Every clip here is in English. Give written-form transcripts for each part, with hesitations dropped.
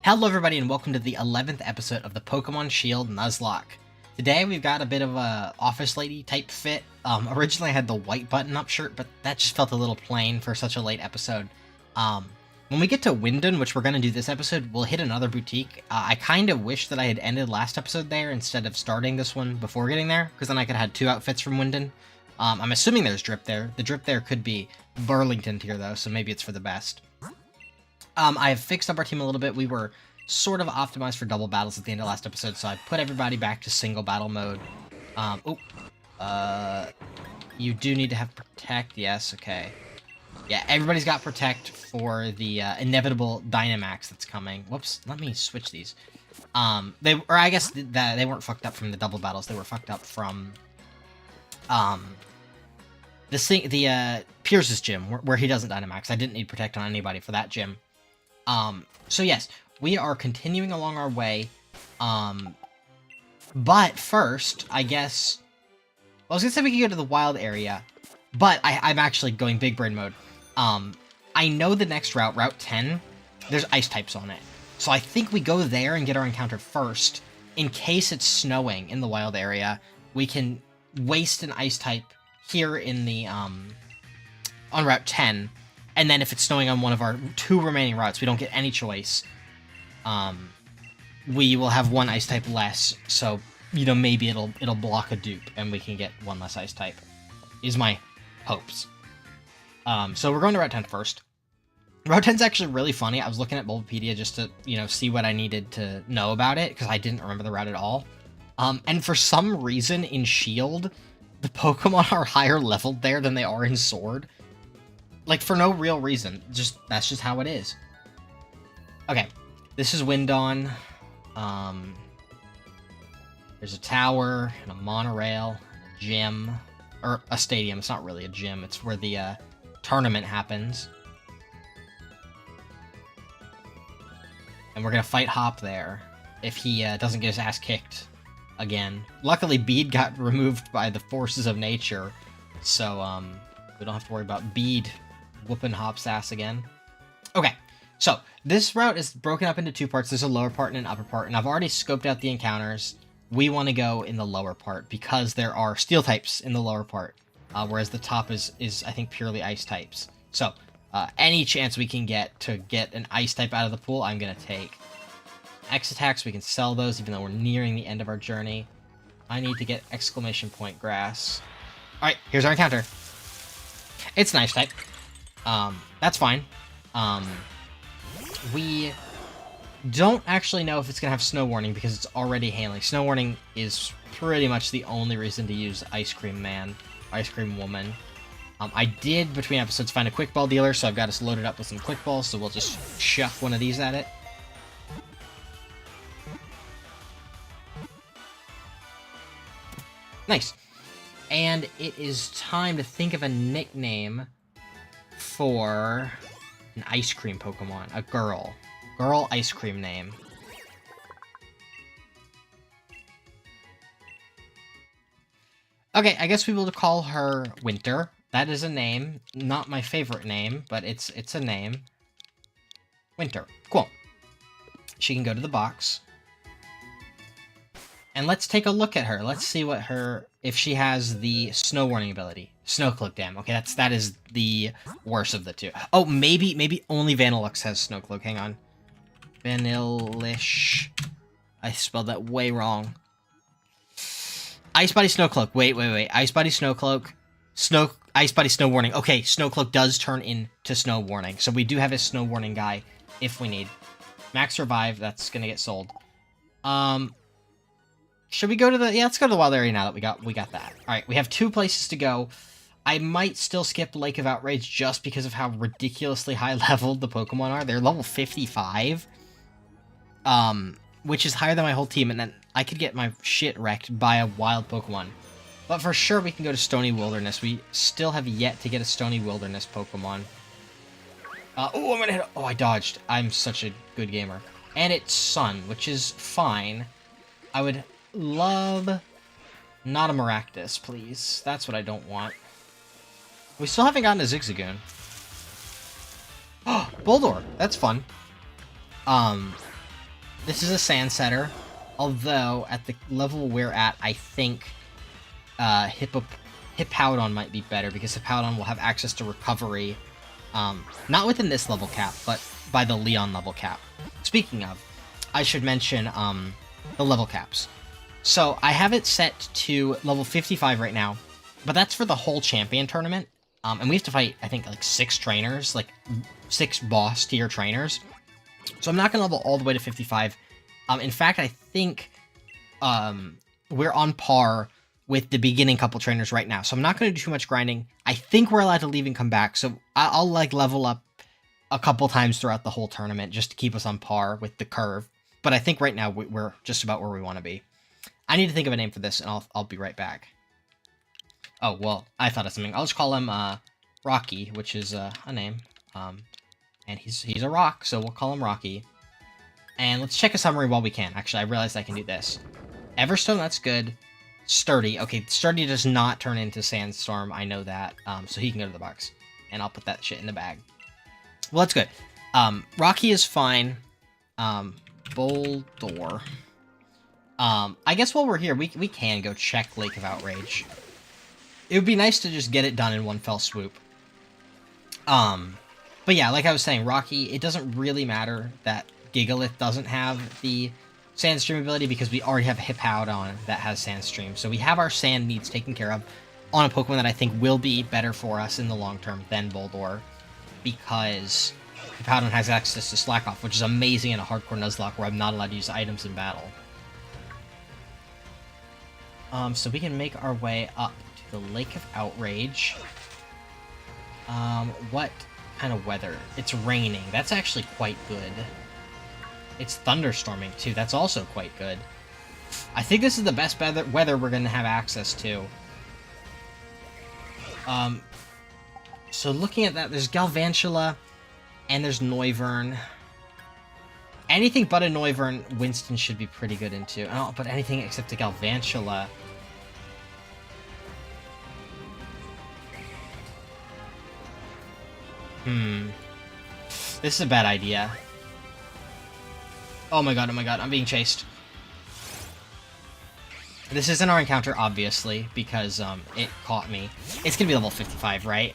Hello everybody and welcome to the 11th episode of the Pokémon Shield Nuzlocke. Today we've got a bit of a office lady type fit. Originally I had the white button-up shirt, but that just felt a little plain for such a late episode. When we get to Wyndon, which we're going to do this episode, we'll hit another boutique. I kind of wish that I had ended last episode there instead of starting this one before getting there, because then I could have had two outfits from Wyndon. I'm assuming there's drip there. The drip there could be Burlington tier though, so maybe it's for the best. I have fixed up our team a little bit. We were sort of optimized for double battles at the end of last episode, so I put everybody back to single battle mode. You do need to have Protect, yes, okay. Yeah, everybody's got Protect for the inevitable Dynamax that's coming. Whoops, let me switch these. I guess they weren't fucked up from the double battles, they were fucked up from, Pierce's gym, where he doesn't Dynamax. I didn't need Protect on anybody for that gym. So yes, we are continuing along our way, but first, I guess, I was gonna say we could go to the wild area, but I'm actually going big brain mode. I know the next route, Route 10, there's ice types on it, so I think we go there and get our encounter first. In case it's snowing in the wild area, we can waste an ice type here in the, on Route 10, and then if it's snowing on one of our two remaining routes, we don't get any choice. We will have one ice type less, so, you know, maybe it'll block a dupe, and we can get one less ice type, is my hopes. So we're going to Route 10 first. Route 10's actually really funny. I was looking at Bulbapedia just to, you know, see what I needed to know about it, because I didn't remember the route at all. And for some reason in Shield, the Pokemon are higher leveled there than they are in Sword. Like, for no real reason. That's just how it is. Okay, this is Wyndon. There's a tower, and a monorail, and a gym. Or a stadium, it's not really a gym, it's where the tournament happens. And we're gonna fight Hop there, if he doesn't get his ass kicked again. Luckily, Bede got removed by the forces of nature, so we don't have to worry about Bede whooping Hop's ass again. Okay, so this route is broken up into two parts. There's a lower part and an upper part, and I've already scoped out the encounters. We want to go in the lower part because there are steel types in the lower part, whereas the top is I think purely ice types. So any chance we can get to get an ice type out of the pool, I'm gonna take. X attacks, we can sell those even though we're nearing the end of our journey. I need to get exclamation point grass. All right, here's our encounter. It's an ice type. That's fine. We don't actually know if it's going to have snow warning because it's already hailing. Snow warning is pretty much the only reason to use Ice Cream Man, Ice Cream Woman. I did, between episodes, find a Quick Ball dealer, so I've got us loaded up with some Quick Balls, so we'll just chuck one of these at it. Nice. And it is time to think of a nickname for an ice cream Pokemon. A girl. Girl ice cream name. Okay, I guess we will call her Winter. That is a name. Not my favorite name, but it's a name. Winter. Cool. She can go to the box. And let's take a look at her. Let's see what if she has the snow warning ability. Snow Cloak, damn. Okay, that is the worst of the two. Oh, maybe only Vanillux has Snow Cloak. Hang on. Vanillish. I spelled that way wrong. Ice Body Snow Cloak. Wait. Ice Body Snow Cloak. Ice Body Snow Warning. Okay, Snow Cloak does turn into Snow Warning. So we do have a Snow Warning guy if we need. Max Revive, that's gonna get sold. Should we go to yeah, let's go to the wild area now that we got that. Alright, we have two places to go. I might still skip Lake of Outrage just because of how ridiculously high leveled the Pokemon are. They're level 55. Which is higher than my whole team, and then I could get my shit wrecked by a wild Pokemon. But for sure we can go to Stony Wilderness. We still have yet to get a Stony Wilderness Pokemon. Oh, I'm gonna hit. Oh, I dodged. I'm such a good gamer. And it's Sun, which is fine. I would love not a Maractus, please. That's what I don't want. We still haven't gotten a Zigzagoon. Oh, Boldore. That's fun. This is a Sand Setter, although at the level we're at, I think Hippowdon might be better, because Hippowdon will have access to recovery, not within this level cap, but by the Leon level cap. Speaking of, I should mention the level caps. So I have it set to level 55 right now, but that's for the whole champion tournament, and we have to fight, I think, like 6 trainers, like 6 boss tier trainers. So I'm not going to level all the way to 55. In fact, I think we're on par with the beginning couple trainers right now. So I'm not going to do too much grinding. I think we're allowed to leave and come back. So I'll like level up a couple times throughout the whole tournament just to keep us on par with the curve. But I think right now we're just about where we want to be. I need to think of a name for this, and I'll be right back. Oh, well, I thought of something. I'll just call him Rocky, which is a name. And he's a rock, so we'll call him Rocky. And let's check a summary while we can. Actually, I realized I can do this. Everstone, that's good. Sturdy. Okay, Sturdy does not turn into Sandstorm. I know that. So he can go to the box. And I'll put that shit in the bag. Well, that's good. Rocky is fine. Boldor. I guess while we're here, we can go check Lake of Outrage. It would be nice to just get it done in one fell swoop. But yeah, like I was saying, Rocky, it doesn't really matter that Gigalith doesn't have the Sandstream ability, because we already have Hippowdon that has Sandstream. So we have our sand needs taken care of on a Pokemon that I think will be better for us in the long term than Boldor, because Hippowdon has access to Slack Off, which is amazing in a Hardcore Nuzlocke where I'm not allowed to use items in battle. So we can make our way up to the Lake of Outrage. What kind of weather? It's raining. That's actually quite good. It's thunderstorming, too. That's also quite good. I think this is the best weather we're going to have access to. So looking at that, there's Galvantula, and there's Noivern. Anything but a Noivern, Winston should be pretty good into. Oh, but anything except a Galvantula. This is a bad idea. Oh my god, I'm being chased. This isn't our encounter, obviously, because it caught me. It's gonna be level 55, right?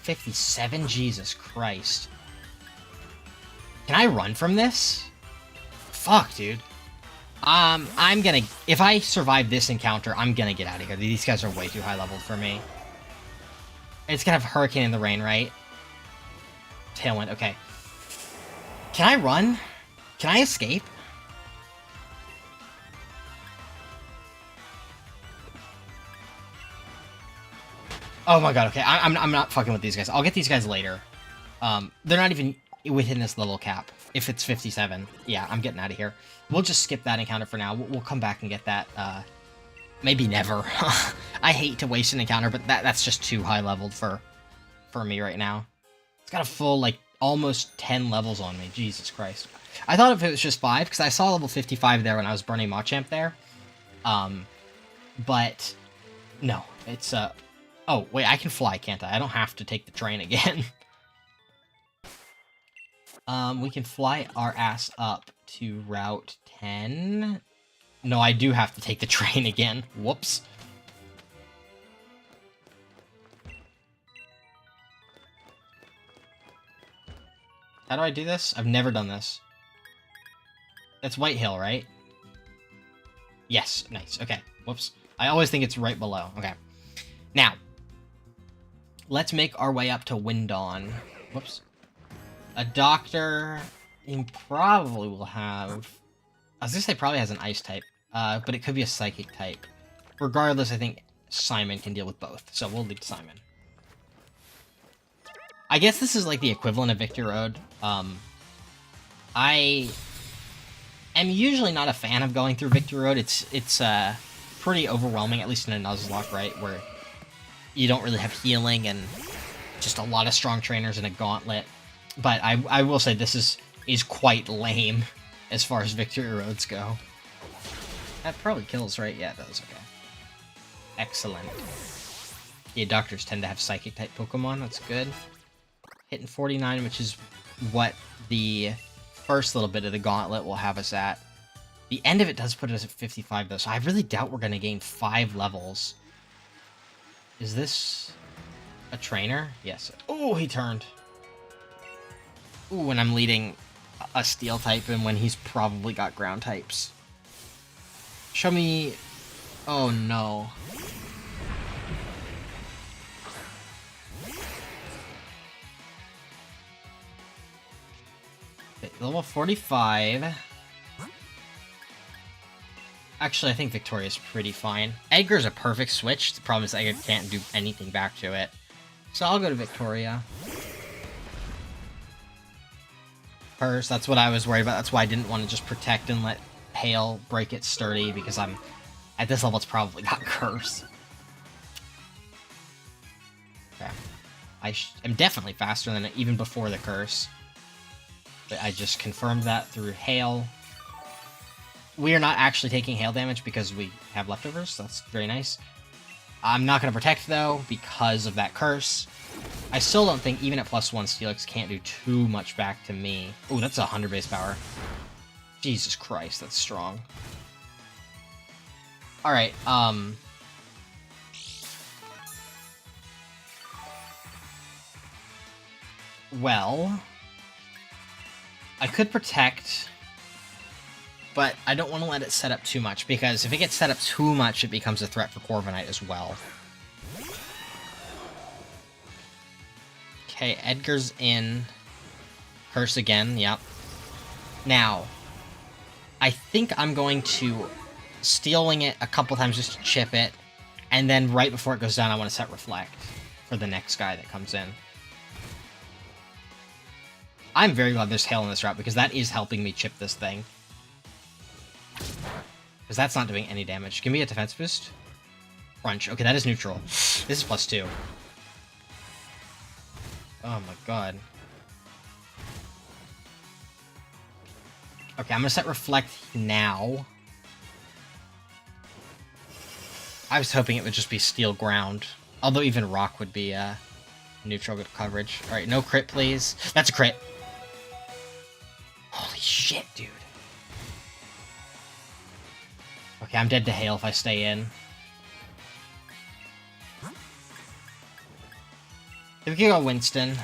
57? Jesus Christ. Can I run from this? Fuck, dude. I'm gonna... If I survive this encounter, I'm gonna get out of here. These guys are way too high leveled for me. It's gonna have Hurricane in the rain, right? Tailwind, okay. Can I run? Can I escape? Oh my god, okay. I'm not fucking with these guys. I'll get these guys later. They're not even within this level cap. If it's 57. Yeah, I'm getting out of here. We'll just skip that encounter for now. We'll come back and get that, maybe never. I hate to waste an encounter, but that's just too high leveled for me right now. It's got a full, like, almost 10 levels on me. Jesus Christ. I thought if it was just 5, because I saw level 55 there when I was burning Machamp there. But, no. It's, oh, wait, I can fly, can't I? I don't have to take the train again. We can fly our ass up to Route 10. No, I do have to take the train again. Whoops. How do I do this? I've never done this. That's White Hill, right? Yes, nice. Okay, whoops. I always think it's right below. Okay. Now, let's make our way up to Wyndon. Whoops. A doctor, he probably will have... I was gonna say probably has an ice type, but it could be a psychic type. Regardless, I think Simon can deal with both, so we'll lead Simon. I guess this is like the equivalent of Victory Road. I am usually not a fan of going through Victory Road. It's pretty overwhelming, at least in a Nuzlocke, right, where you don't really have healing and just a lot of strong trainers in a gauntlet. But I will say this is quite lame as far as Victory Roads go. That probably kills, right? Yeah, that was okay. Excellent. Yeah, doctors tend to have Psychic-type Pokemon. That's good. Hitting 49, which is what the first little bit of the gauntlet will have us at. The end of it does put us at 55, though, so I really doubt we're going to gain 5 levels. Is this a trainer? Yes. Oh, he turned. Ooh, and I'm leading a steel type in when he's probably got ground types. Show me... Oh, no. Okay, level 45. Actually, I think Victoria's pretty fine. Edgar's a perfect switch. The problem is Edgar can't do anything back to it. So I'll go to Victoria. Curse, that's what I was worried about. That's why I didn't want to just protect and let Hail break it sturdy, because I'm... At this level, it's probably got Curse. Okay. I'm definitely faster than it, even before the Curse. But I just confirmed that through Hail. We are not actually taking hail damage because we have leftovers. That's very nice. I'm not going to protect, though, because of that curse. I still don't think, even at +1, Steelix can't do too much back to me. Ooh, that's 100 base power. Jesus Christ, that's strong. Alright, well... I could protect... But I don't want to let it set up too much, because if it gets set up too much, it becomes a threat for Corviknight as well. Okay, Edgar's in. Curse again, yep. Now, I think I'm going to Steel Wing it a couple times just to chip it, and then right before it goes down, I want to set Reflect for the next guy that comes in. I'm very glad there's Hail in this route, because that is helping me chip this thing. Because that's not doing any damage. Give me a defense boost. Crunch. Okay, that is neutral. This is +2. Oh my god. Okay, I'm gonna set Reflect now. I was hoping it would just be Steel Ground. Although even Rock would be neutral good coverage. Alright, no crit, please. That's a crit. Holy shit, dude. Okay, I'm dead to Hail if I stay in. If we can go Winston.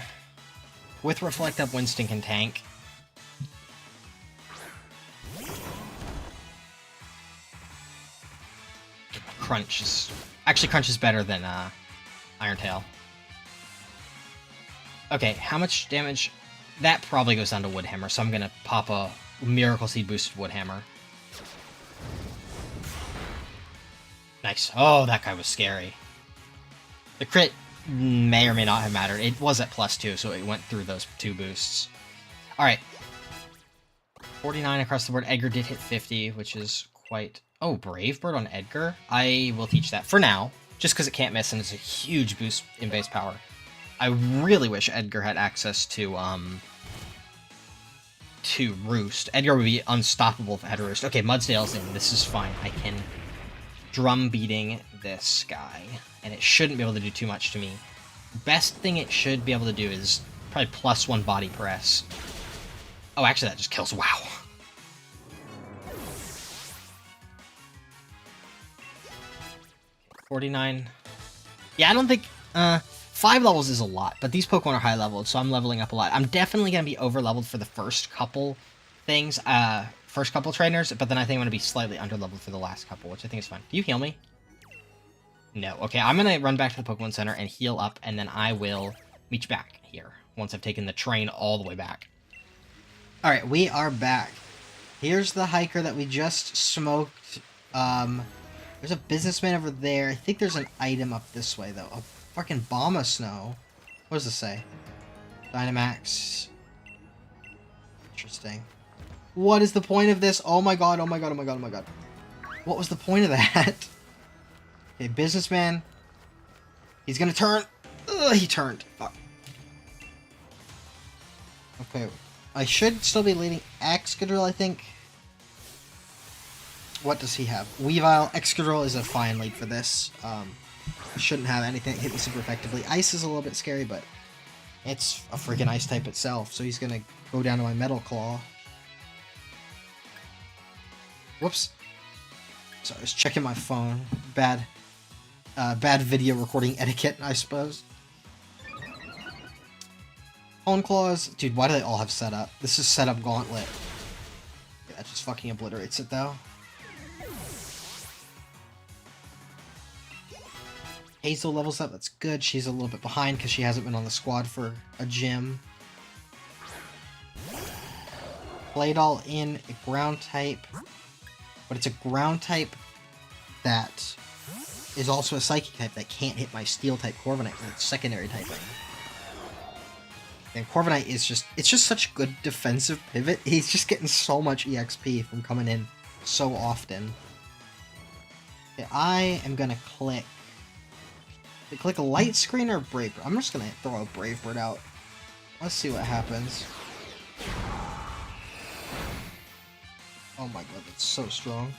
With Reflect Up, Winston can tank. Crunch is... Actually, Crunch is better than Iron Tail. Okay, how much damage? That probably goes down to Wood Hammer, so I'm gonna pop a Miracle Seed boosted Wood Hammer. Nice. Oh, that guy was scary. The crit may or may not have mattered. It was at +2, so it went through those 2 boosts. Alright. 49 across the board. Edgar did hit 50, which is quite... Oh, Brave Bird on Edgar? I will teach that for now, just because it can't miss and it's a huge boost in base power. I really wish Edgar had access to Roost. Edgar would be unstoppable if it had Roost. Okay, Mudsdale's in. This is fine. I can... drum beating this guy, and it shouldn't be able to do too much to me. Best thing it should be able to do is probably +1 body press. Oh, actually that just kills. Wow. $49. Yeah, I don't think 5 levels is a lot, but these Pokemon are high leveled, so I'm leveling up a lot. I'm definitely gonna be over leveled for the first couple things. First couple trainers, but then I think I'm going to be slightly under-leveled for the last couple, which I think is fine. Do you heal me? No. Okay, I'm going to run back to the Pokemon Center and heal up, and then I will meet you back here, once I've taken the train all the way back. Alright, we are back. Here's the hiker that we just smoked. There's a businessman over there. I think there's an item up this way, though. A fucking bomb of snow. What does this say? Dynamax. Interesting. What is the point of this? Oh my god, oh my god, oh my god, oh my god. What was the point of that? Okay, businessman. He's gonna turn. Ugh, he turned. Fuck. Okay, I should still be leading Excadrill, I think. What does he have? Weavile. Excadrill is a fine lead for this. Shouldn't have anything hit me super effectively. Ice is a little bit scary, but It's a freaking ice type itself, so he's gonna go down to my Metal Claw. Whoops. Sorry, I was checking my phone. Bad video recording etiquette, I suppose. Hone Claws. Dude, why do they all have setup? This is setup Gauntlet. Yeah, that just fucking obliterates it, though. Hazel levels up, that's good. She's a little bit behind because she hasn't been on the squad for a gym. Playdoll in a ground type, but it's a ground type that is also a psychic type that can't hit my steel type Corviknight with its secondary typing. And Corviknight is just, it's just such good defensive pivot. He's just getting so much EXP from coming in so often. Okay, I am gonna click a light screen or Brave Bird. I'm just gonna throw a Brave Bird out. Let's see what happens. Oh my god, that's so strong.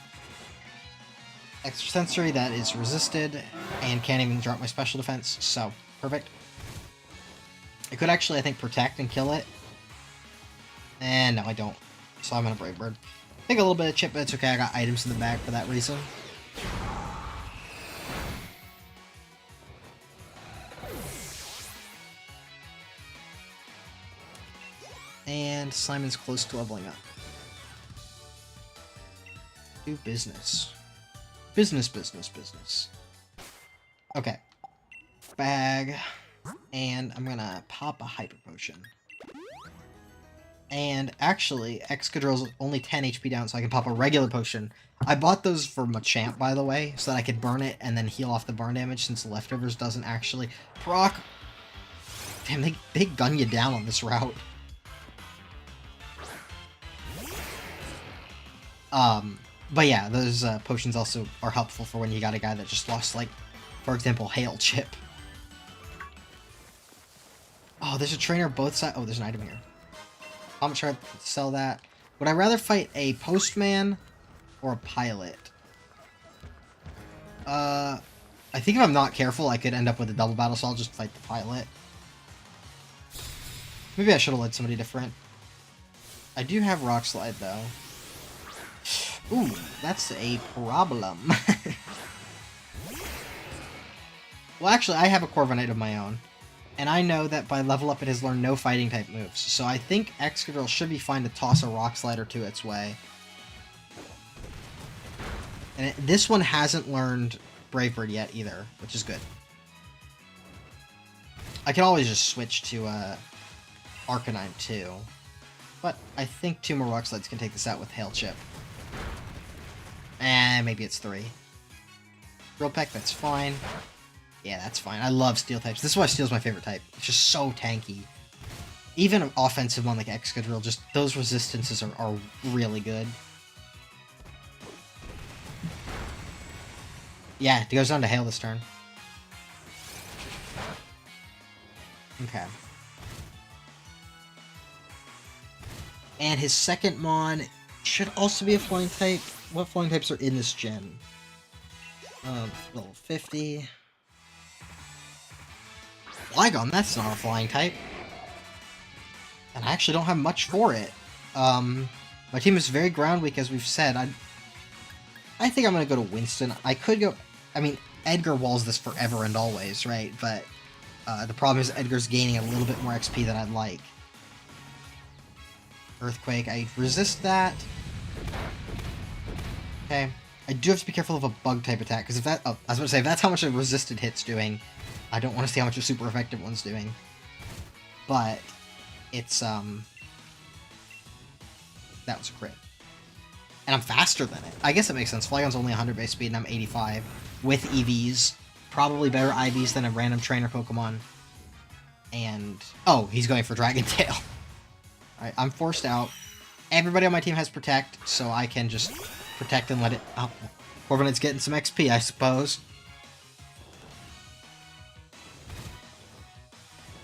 Extrasensory, that is resisted, and can't even drop my special defense, so perfect. I could actually, I think, protect and kill it. And no, I don't. So I'm gonna Brave Bird. Take a little bit of chip, but it's okay, I got items in the bag for that reason. And Simon's close to leveling up. Do business. Business, business, business. Okay. Bag. And I'm gonna pop a Hyper Potion. And actually, Excadrill's only 10 HP down, so I can pop a regular potion. I bought those for Machamp, by the way, so that I could burn it and then heal off the burn damage, since the Leftovers doesn't actually proc. Damn, they gun you down on this route. But yeah, those potions also are helpful for when you got a guy that just lost, like, for example, Hail Chip. Oh, there's a trainer both sides. Oh, there's an item here. I'm gonna try to sell that. Would I rather fight a postman or a pilot? I think if I'm not careful, I could end up with a double battle, so I'll just fight the pilot. Maybe I should have led somebody different. I do have Rock Slide, though. Ooh, that's a problem. Well, actually, I have a Corviknight of my own. And I know that by level up, it has learned no fighting type moves. So I think Excadrill should be fine to toss a Rock Slide or two its way. And this one hasn't learned Brave Bird yet either, which is good. I can always just switch to Arcanine too. But I think 2 more Rock Slides can take this out with Hail Chip. And maybe it's 3. Drill Peck, that's fine. Yeah, that's fine. I love Steel types. This is why Steel's my favorite type. It's just so tanky. Even an offensive one like Excadrill, just those resistances are really good. Yeah, it goes down to Hail this turn. Okay. And his second Mon should also be a flying type. What flying types are in this gen? Level 50. Flygon, that's not a flying type. And I actually don't have much for it. My team is very ground weak, as we've said. I think I'm going to go to Winston. I could go... I mean, Edgar walls this forever and always, right? But the problem is Edgar's gaining a little bit more XP than I'd like. Earthquake, I resist that. Okay. I do have to be careful of a bug-type attack, because if that... Oh, I was about to say, if that's how much a resisted hit's doing, I don't want to see how much a super effective one's doing. But, it's, that was a crit. And I'm faster than it. I guess it makes sense. Flygon's only 100 base speed, and I'm 85. With EVs. Probably better IVs than a random trainer Pokemon. And... Oh, he's going for Dragon Tail. Alright, I'm forced out. Everybody on my team has Protect, so I can just protect and let it... Oh, Corviknight's getting some XP, I suppose.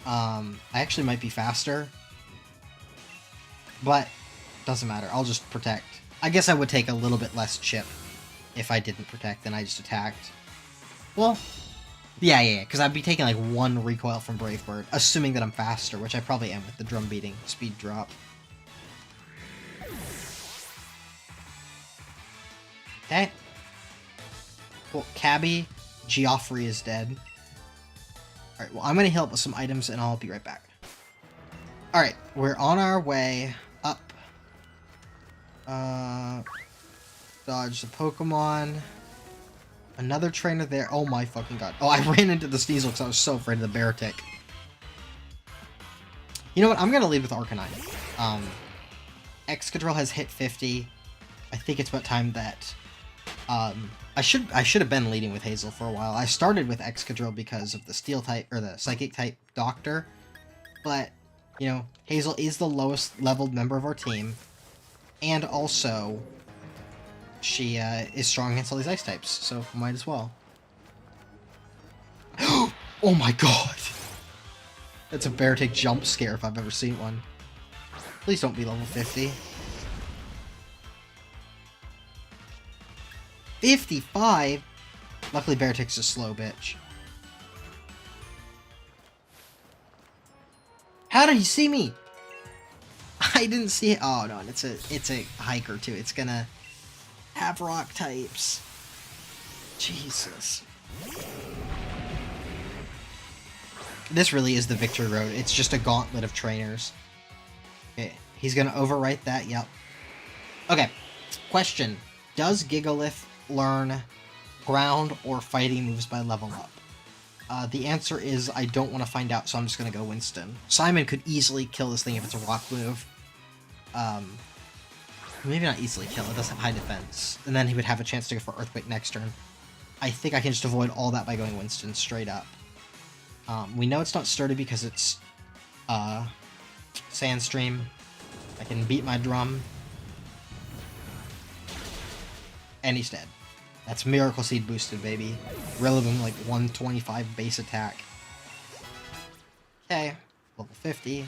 I actually might be faster. But, doesn't matter. I'll just protect. I guess I would take a little bit less chip if I didn't protect than I just attacked. Well, Yeah, because I'd be taking like 1 recoil from Brave Bird, assuming that I'm faster, which I probably am with the drum beating speed drop. Okay. Well, Cabby, Geoffrey is dead. Alright, well, I'm going to heal up with some items, and I'll be right back. Alright, we're on our way up. Dodge the Pokemon. Another trainer there. Oh my fucking god. Oh, I ran into the Sneasel because I was so afraid of the Beartic. You know what? I'm going to lead with Arcanine. Excadrill has hit 50. I think it's about time that... I should have been leading with Hazel for a while. I started with Excadrill because of the Steel type, or the Psychic type Doctor. But, you know, Hazel is the lowest leveled member of our team. And also, she is strong against all these ice types, so might as well. Oh my god! That's a Beartic jump scare if I've ever seen one. Please don't be level 50. 55? Luckily Beartic's a slow bitch. How did he see me? I didn't see it. Oh no, it's a hiker too. It's gonna have rock types. Jesus. This really is the victory road. It's just a gauntlet of trainers. Okay, he's gonna overwrite that, yep. Okay, question. Does Gigalith learn ground or fighting moves by level up? The answer is I don't want to find out, so I'm just gonna go Winston. Simon could easily kill this thing if it's a rock move. Maybe not easily kill, it does have high defense. And then he would have a chance to go for Earthquake next turn. I think I can just avoid all that by going Winston straight up. We know it's not sturdy because it's Sandstream. I can beat my drum. And he's dead. That's Miracle Seed boosted, baby. Rillaboom like 125 base attack. Okay, level 50.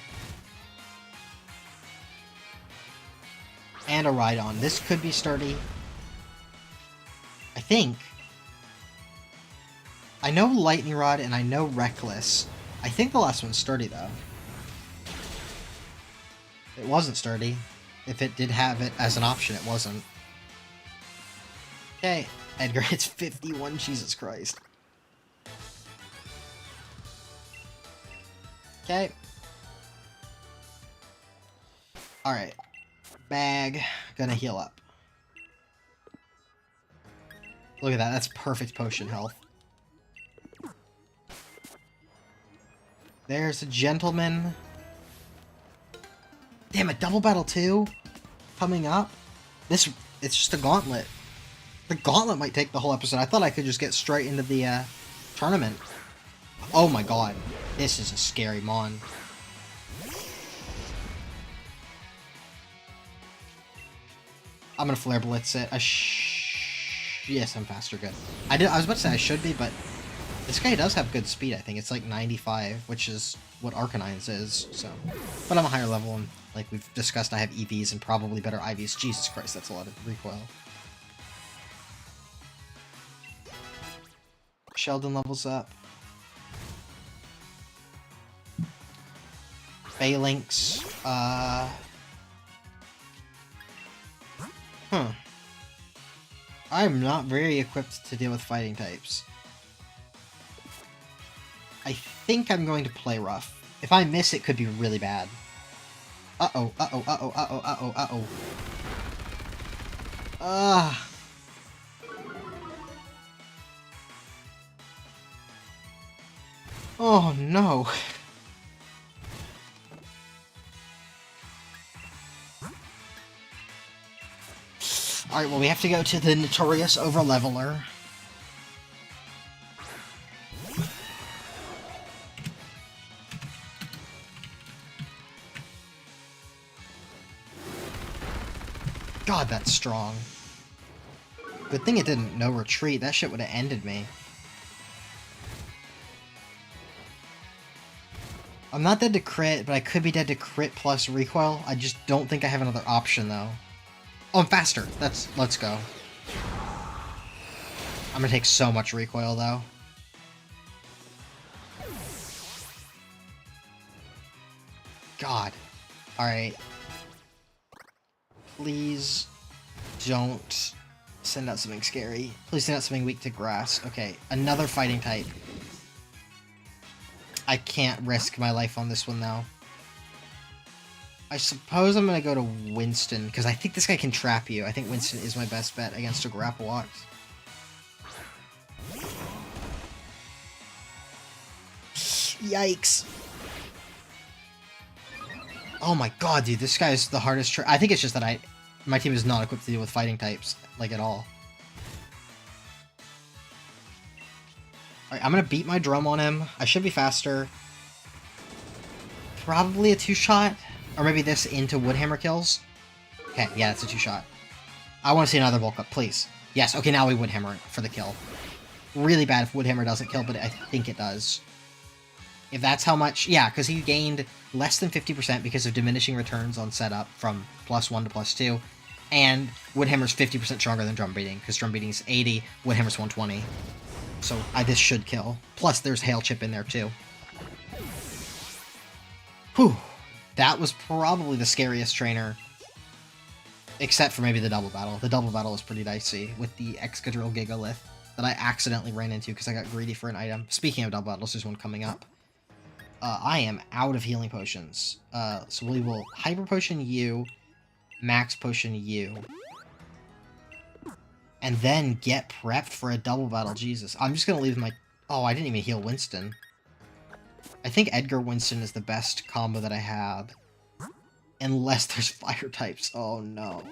And a Rhydon. This could be sturdy. I think. I know Lightning Rod and I know Reckless. I think the last one's sturdy, though. It wasn't sturdy. If it did have it as an option, it wasn't. Okay, Edgar hits 51, Jesus Christ. Okay. Alright. Bag. Gonna heal up. Look at that, that's perfect potion health. There's a gentleman. Damn it, double battle 2? Coming up? It's just a gauntlet. The gauntlet might take the whole episode. I thought I could just get straight into the tournament. Oh my god. This is a scary mon. I'm gonna Flare Blitz it. Yes, I'm faster, good. I was about to say I should be, but this guy does have good speed, I think. It's like 95, which is what Arcanine's is, so. But I'm a higher level, and like we've discussed, I have EVs and probably better IVs. Jesus Christ, that's a lot of recoil. Sheldon levels up. Phalanx, I'm not very equipped to deal with fighting types. I think I'm going to play rough. If I miss, it could be really bad. Uh-oh, uh-oh, uh-oh, uh-oh, uh-oh, uh-oh. Oh, no. Alright, well, we have to go to the notorious overleveler. God, that's strong. Good thing it didn't no retreat. That shit would have ended me. I'm not dead to crit, but I could be dead to crit plus recoil. I just don't think I have another option, though. Oh, I'm faster. Let's go. I'm gonna take so much recoil, though. god. Alright. Please don't send out something scary. Please send out something weak to grass. Okay, another fighting type. I can't risk my life on this one, though. I suppose I'm going to go to Winston, because I think this guy can trap you. I think Winston is my best bet against a Grapple Ox. Yikes. Oh my god, dude, this guy is the hardest. I think it's just that my team is not equipped to deal with fighting types, like, at all. Alright, I'm gonna beat my drum on him. I should be faster. Probably a 2-shot. Or maybe this into Woodhammer kills. Okay, yeah, it's a 2-shot. I want to see another bulk up, please. Yes, okay, now we Woodhammer for the kill. Really bad if Woodhammer doesn't kill, but I think it does. If that's how much... Yeah, because he gained less than 50% because of diminishing returns on setup from +1 to +2. And Woodhammer's 50% stronger than Drum Beating, because Drum Beating's 80, Woodhammer's 120. So this should kill. Plus, there's Hail Chip in there, too. Whew. That was probably the scariest trainer. Except for maybe the Double Battle. The Double Battle was pretty dicey with the Excadrill Gigalith that I accidentally ran into because I got greedy for an item. Speaking of Double Battles, there's one coming up. I am out of healing potions. So we will Hyper Potion you, Max Potion you, and then get prepped for a Double Battle. Jesus. I'm just going to leave my... Oh, I didn't even heal Winston. I think Edgar Winston is the best combo that I have. Unless there's fire types. Oh, no.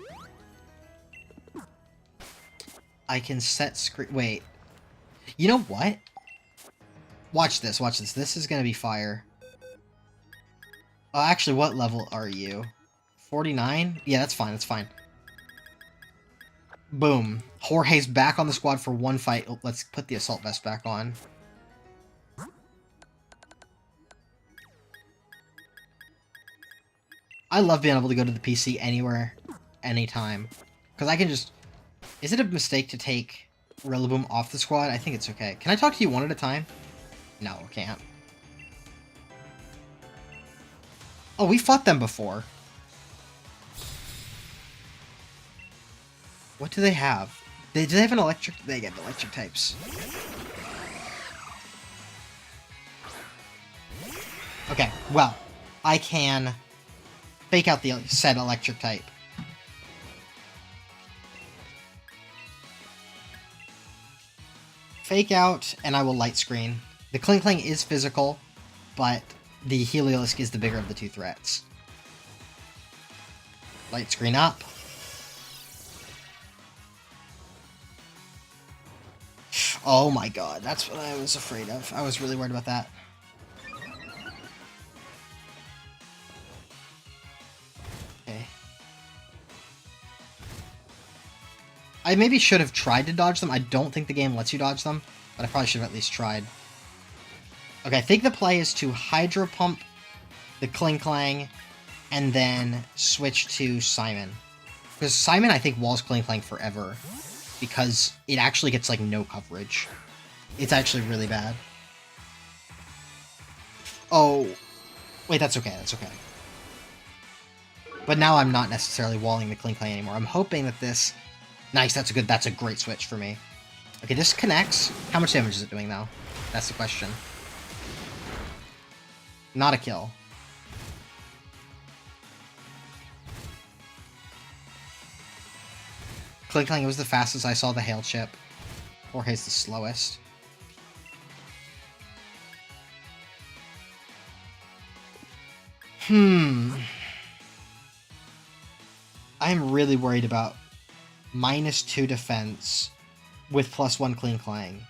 I can set screen... Wait. You know what? Watch this, watch this. This is going to be fire. Actually, what level are you? 49? Yeah, that's fine, that's fine. Boom. Jorge's back on the squad for one fight. Oh, let's put the Assault Vest back on. I love being able to go to the PC anywhere, anytime. Because I can just... Is it a mistake to take Rillaboom off the squad? I think it's okay. Can I talk to you one at a time? No, I can't. Oh, we fought them before. What do they have? Do they have an electric? They get electric types. Okay, well, I can fake out the said electric type. Fake out, and I will light screen. The Kling Kling is physical, but the Heliolisk is the bigger of the two threats. Light screen up. Oh my god, that's what I was afraid of. I was really worried about that. Okay. I maybe should have tried to dodge them. I don't think the game lets you dodge them, but I probably should have at least tried. Okay, I think the play is to Hydro Pump the Kling Klang and then switch to Simon. Because Simon, I think, walls Kling Klang forever. Because it actually gets, like, no coverage. It's actually really bad. Oh. Wait, that's okay, that's okay. But now I'm not necessarily walling the Kling Klang anymore. I'm hoping that this... Nice, that's a great switch for me. Okay, this connects. How much damage is it doing, though? That's the question. Not a kill. Kling Klang was the fastest. I saw the Hail Chip. Jorge's the slowest. I'm really worried about -2 defense with +1 Kling Klang.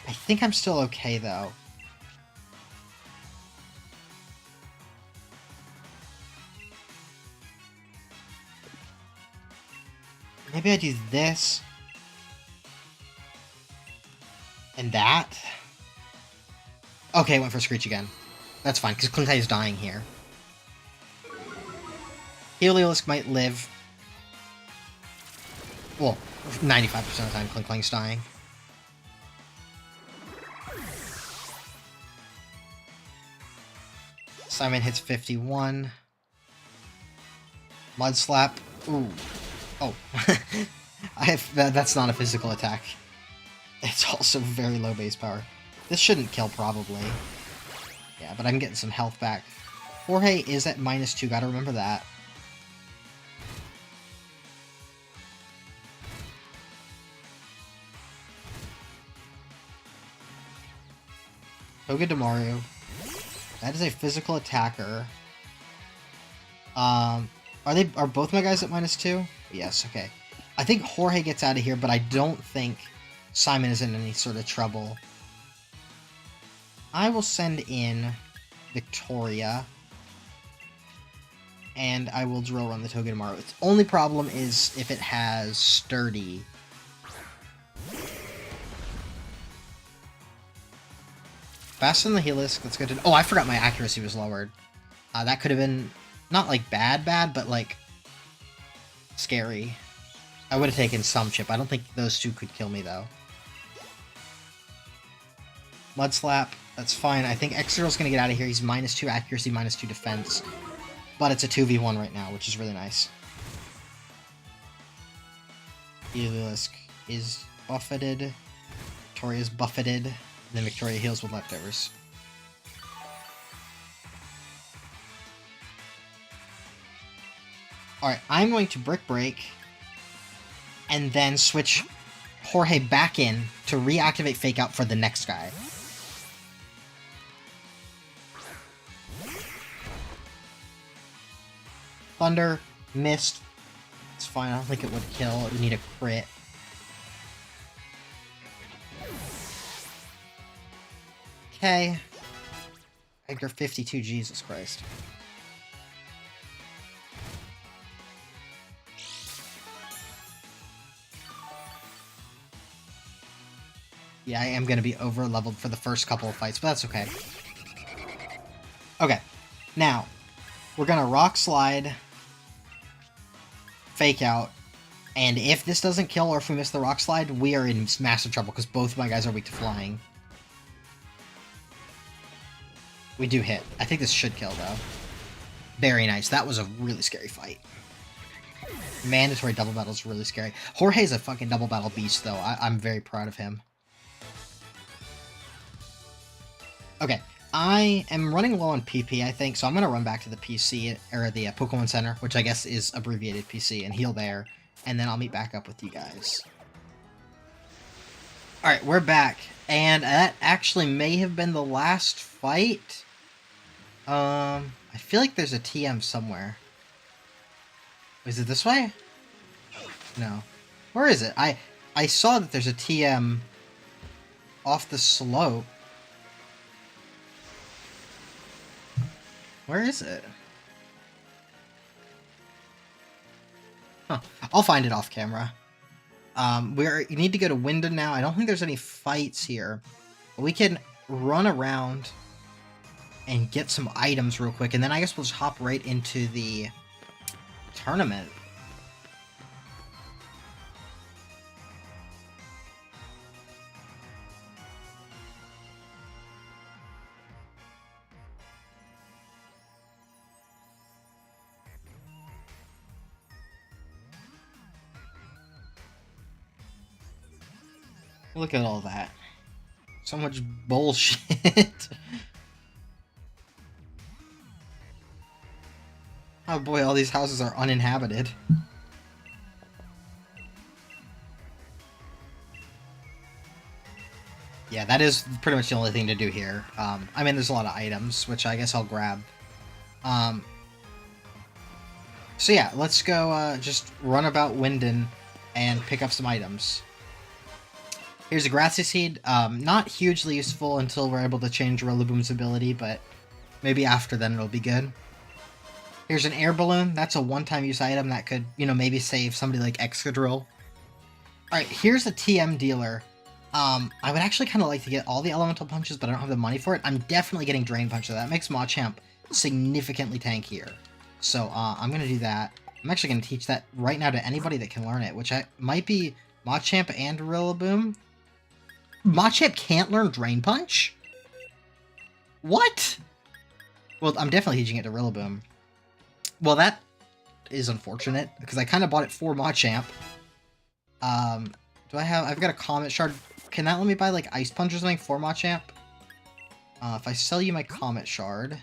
I think I'm still okay, though. Maybe I do this. And that. Okay, I went for Screech again. That's fine, because Kling Klang is dying here. Heliolisk might live. Well, 95% of the time Kling Klang's dying. Simon hits 51. Mud Slap. Ooh. Oh. That's not a physical attack. It's also very low base power. This shouldn't kill, probably. Yeah, but I'm getting some health back. Jorge is at -2, gotta remember that. Togedemaru. That is a physical attacker. Are both my guys at -2? Yes, okay. I think Jorge gets out of here, but I don't think Simon is in any sort of trouble. I will send in Victoria, and I will drill run the Togedemaru. Its only problem is if it has Sturdy. Faster than the Helix, that's good to... Oh, I forgot my accuracy was lowered. That could have been, not like bad, but like scary. I would have taken some chip. I don't think those two could kill me, though. Mud Slap, that's fine. I think X-Zero's going to get out of here. He's -2 accuracy, -2 defense. But it's a 2v1 right now, which is really nice. Elisk is buffeted. Victoria's buffeted. And then Victoria heals with leftovers. Alright, I'm going to Brick Break. And then switch Jorge back in to reactivate Fake Out for the next guy. Thunder, missed. It's fine, I don't think it would kill. It would need a crit. Okay. Edgar 52, Jesus Christ. Yeah, I am going to be over-leveled for the first couple of fights, but that's okay. Okay, now, we're going to Rock Slide, Fake Out, and if this doesn't kill or if we miss the Rock Slide, we are in massive trouble because both of my guys are weak to flying. We do hit. I think this should kill, though. Very nice. That was a really scary fight. Mandatory double battle is really scary. Jorge's a fucking double battle beast, though. I'm very proud of him. Okay, I am running low on PP, I think, so I'm going to run back to the PC, or the Pokemon Center, which I guess is abbreviated PC, and heal there, and then I'll meet back up with you guys. Alright, we're back, and that actually may have been the last fight. I feel like there's a TM somewhere. Is it this way? No. Where is it? I saw that there's a TM off the slope. Where is it? Huh. I'll find it off camera. You need to go to Wyndon now. I don't think there's any fights here. But we can run around and get some items real quick, and then I guess we'll just hop right into the tournament. Look at all that. So much bullshit. Oh boy, all these houses are uninhabited. Yeah, that is pretty much the only thing to do here. I mean, there's a lot of items, which I guess I'll grab. So yeah, let's go just run about Wyndon and pick up some items. Here's a Grassy Seed. Not hugely useful until we're able to change Rillaboom's ability, but maybe after then it'll be good. Here's an Air Balloon. That's a one-time use item that could, you know, maybe save somebody like Excadrill. Alright, here's a TM dealer. I would actually kind of like to get all the Elemental Punches, but I don't have the money for it. I'm definitely getting Drain Punch, so that makes Machamp significantly tankier. So, I'm going to do that. I'm actually going to teach that right now to anybody that can learn it, which might be Machamp and Rillaboom. Machamp can't learn Drain Punch? What? Well, I'm definitely teaching it to Rillaboom. Well, that is unfortunate, because I kind of bought it for Machamp. I've got a Comet Shard. Can that let me buy, like, Ice Punch or something for Machamp? If I sell you my Comet Shard...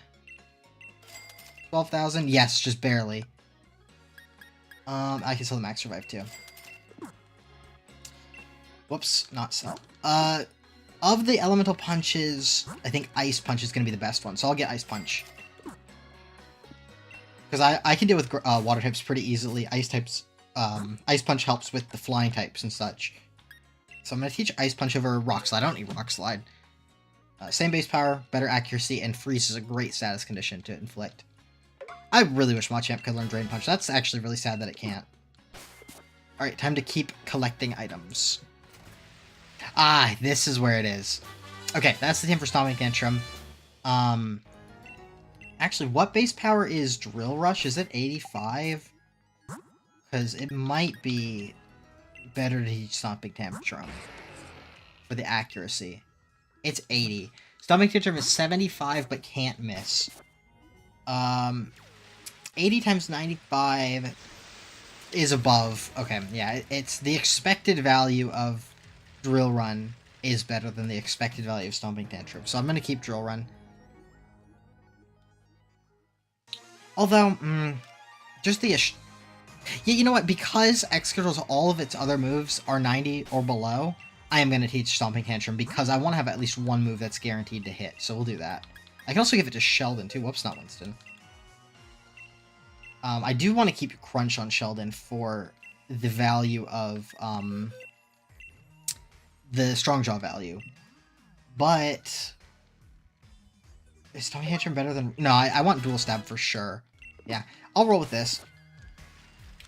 12,000? Yes, just barely. I can sell the Max Revive, too. Whoops, not sell. Of the Elemental Punches, I think Ice Punch is going to be the best one, so I'll get Ice Punch. Because I can deal with Water types pretty easily. Ice Punch helps with the Flying types and such. So I'm going to teach Ice Punch over Rock Slide. I don't need Rock Slide. Same base power, better accuracy, and Freeze is a great status condition to inflict. I really wish Machamp could learn Drain Punch. That's actually really sad that it can't. Alright, time to keep collecting items. Ah, this is where it is. Okay, that's the team for Stomping Tantrum. Actually, what base power is Drill Rush? Is it 85? Because it might be better to teach Stomping Tantrum for the accuracy. It's 80. Stomping Tantrum is 75, but can't miss. 80 times 95 is above. Okay, yeah, it's the expected value of Drill Run is better than the expected value of Stomping Tantrum. So I'm going to keep Drill Run. Although, just the... Yeah, you know what? Because Excadrill's all of its other moves are 90 or below, I am going to teach Stomping Tantrum because I want to have at least one move that's guaranteed to hit. So we'll do that. I can also give it to Sheldon, too. Whoops, not Winston. I do want to keep Crunch on Sheldon for the value of, the Strong Jaw value. But... is Stomping Tantrum better than... No, I want Dual Stab for sure. Yeah, I'll roll with this.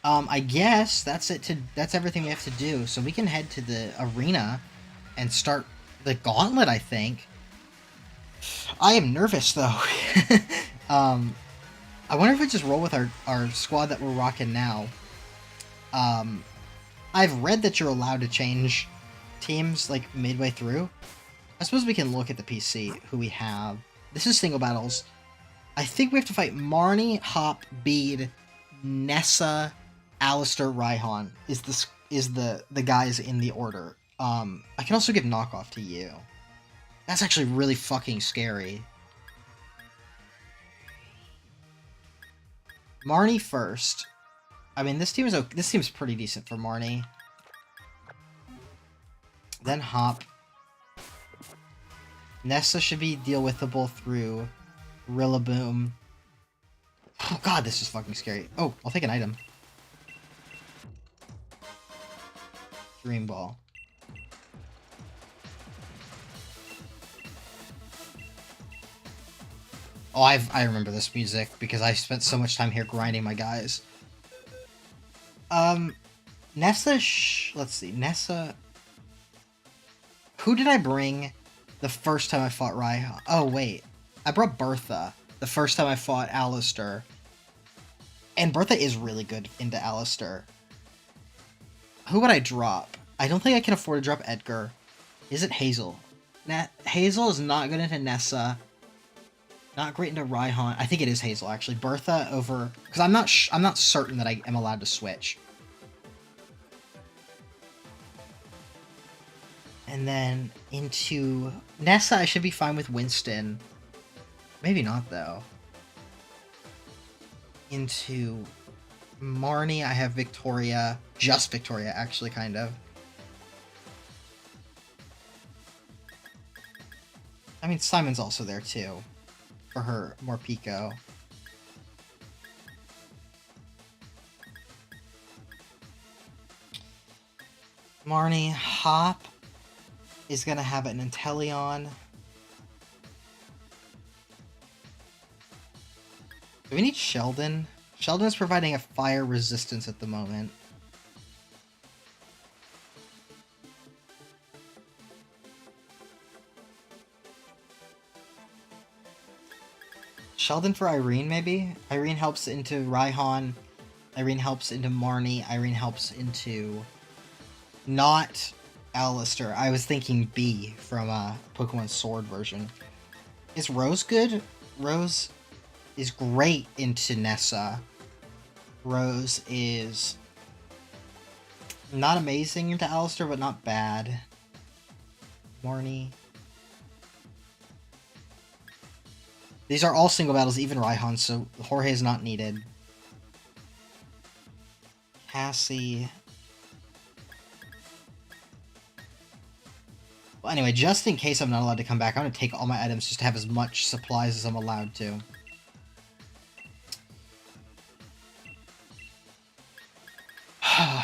I guess that's everything we have to do. So we can head to the arena and start the gauntlet, I think. I am nervous, though. I wonder if we just roll with our squad that we're rocking now. I've read that you're allowed to change teams, like, midway through. I suppose we can look at the PC, who we have. This is single battles. I think we have to fight Marnie, Hop, Bede, Nessa, Alistair, Raihan is the guys in the order. I can also give knockoff to you. That's actually really fucking scary. Marnie first. I mean, this team's pretty decent for Marnie. Then Hop. Nessa should be deal-withable through Rillaboom. Oh god, this is fucking scary. Oh, I'll take an item. Dream Ball. Oh, I remember this music because I spent so much time here grinding my guys. Nessa, let's see, Nessa. Who did I bring the first time I fought Raihan? Oh, wait. I brought Bertha the first time I fought Alistair. And Bertha is really good into Alistair. Who would I drop? I don't think I can afford to drop Edgar. Is it Hazel? Hazel is not good into Nessa. Not great into Raihan. I think it is Hazel, actually. Bertha over... because I'm not certain that I am allowed to switch. And then into Nessa, I should be fine with Winston. Maybe not, though. Into Marnie, I have Victoria. Just Victoria, actually, kind of. I mean, Simon's also there, too. For her more Pico. Marnie, Hop is going to have an Inteleon. Do we need Sheldon? Sheldon is providing a fire resistance at the moment. Sheldon for Irene, maybe? Irene helps into Raihan. Irene helps into Marnie. Irene helps into... not Alistair. I was thinking B from Pokemon Sword version. Is Rose good? Rose... is great into Nessa. Rose is not amazing into Alistair, but not bad. Marnie. These are all single battles, even Raihan, so Jorge is not needed. Cassie. Well, anyway, just in case I'm not allowed to come back, I'm going to take all my items just to have as much supplies as I'm allowed to.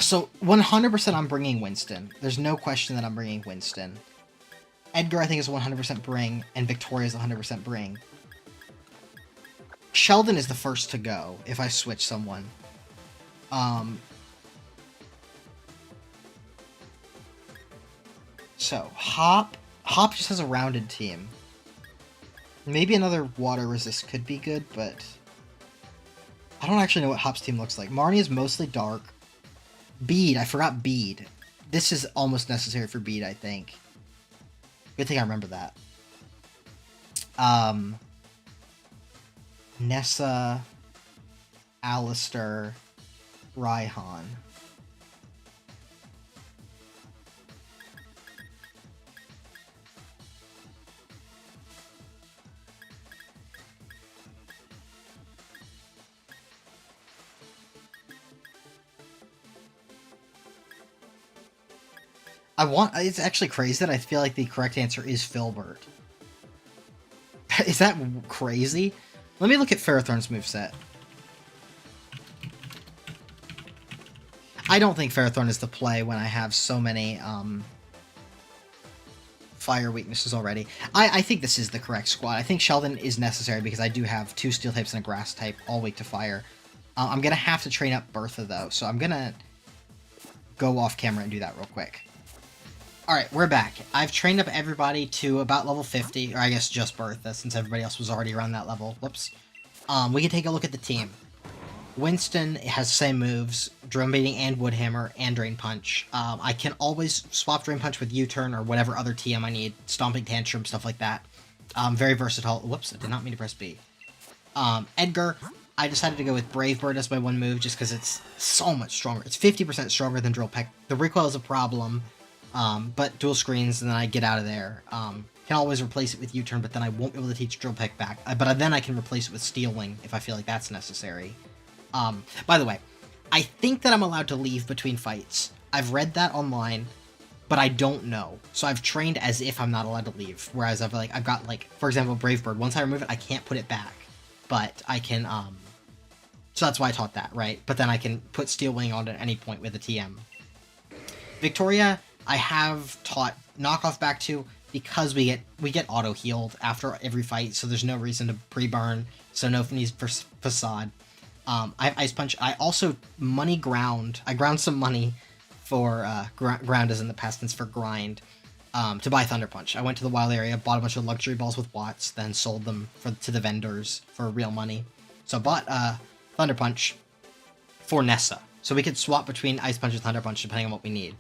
So, 100% I'm bringing Winston. There's no question that I'm bringing Winston. Edgar, I think, is 100% bring, and Victoria is 100% bring. Sheldon is the first to go, if I switch someone. So, Hop just has a rounded team. Maybe another water resist could be good, but I don't actually know what Hop's team looks like. Marnie is mostly dark. Bede, I forgot Bede. This is almost necessary for Bede, I think. Good thing I remember that. Nessa, Alistair, Raihan. It's actually crazy that I feel like the correct answer is Filbert. Is that crazy? Let me look at Ferrothorn's moveset. I don't think Ferrothorn is the play when I have so many fire weaknesses already. I think this is the correct squad. I think Sheldon is necessary because I do have 2 steel types and a grass type, all weak to fire. I'm going to have to train up Bertha, though, so I'm going to go off camera and do that real quick. Alright, we're back. I've trained up everybody to about level 50, or I guess just Bertha, since everybody else was already around that level. Whoops. We can take a look at the team. Winston has the same moves, Drone Baiting and Woodhammer, and Drain Punch. I can always swap Drain Punch with U-Turn or whatever other TM I need, Stomping Tantrum, stuff like that. Very versatile. Whoops, I did not mean to press B. Edgar, I decided to go with Brave Bird as my one move just because it's so much stronger. It's 50% stronger than Drill Peck. The recoil is a problem. But dual screens, and then I get out of there. Can always replace it with U-Turn, but then I won't be able to teach Drill Peck back. But then I can replace it with Steel Wing if I feel like that's necessary. By the way, I think that I'm allowed to leave between fights. I've read that online, but I don't know. So I've trained as if I'm not allowed to leave. Whereas I've got, like, for example, Brave Bird. Once I remove it, I can't put it back. But I can, so that's why I taught that, right? But then I can put Steel Wing on at any point with a TM. Victoria, I have taught knockoff back to because we get auto healed after every fight, so there's no reason to pre-burn, so no need for facade. I have Ice Punch. I also money ground. I ground some money for ground as in the past tense for grind to buy Thunder Punch. I went to the wild area, bought a bunch of luxury balls with watts, then sold them to the vendors for real money. So I bought Thunder Punch for Nessa, so we could swap between Ice Punch and Thunder Punch depending on what we need.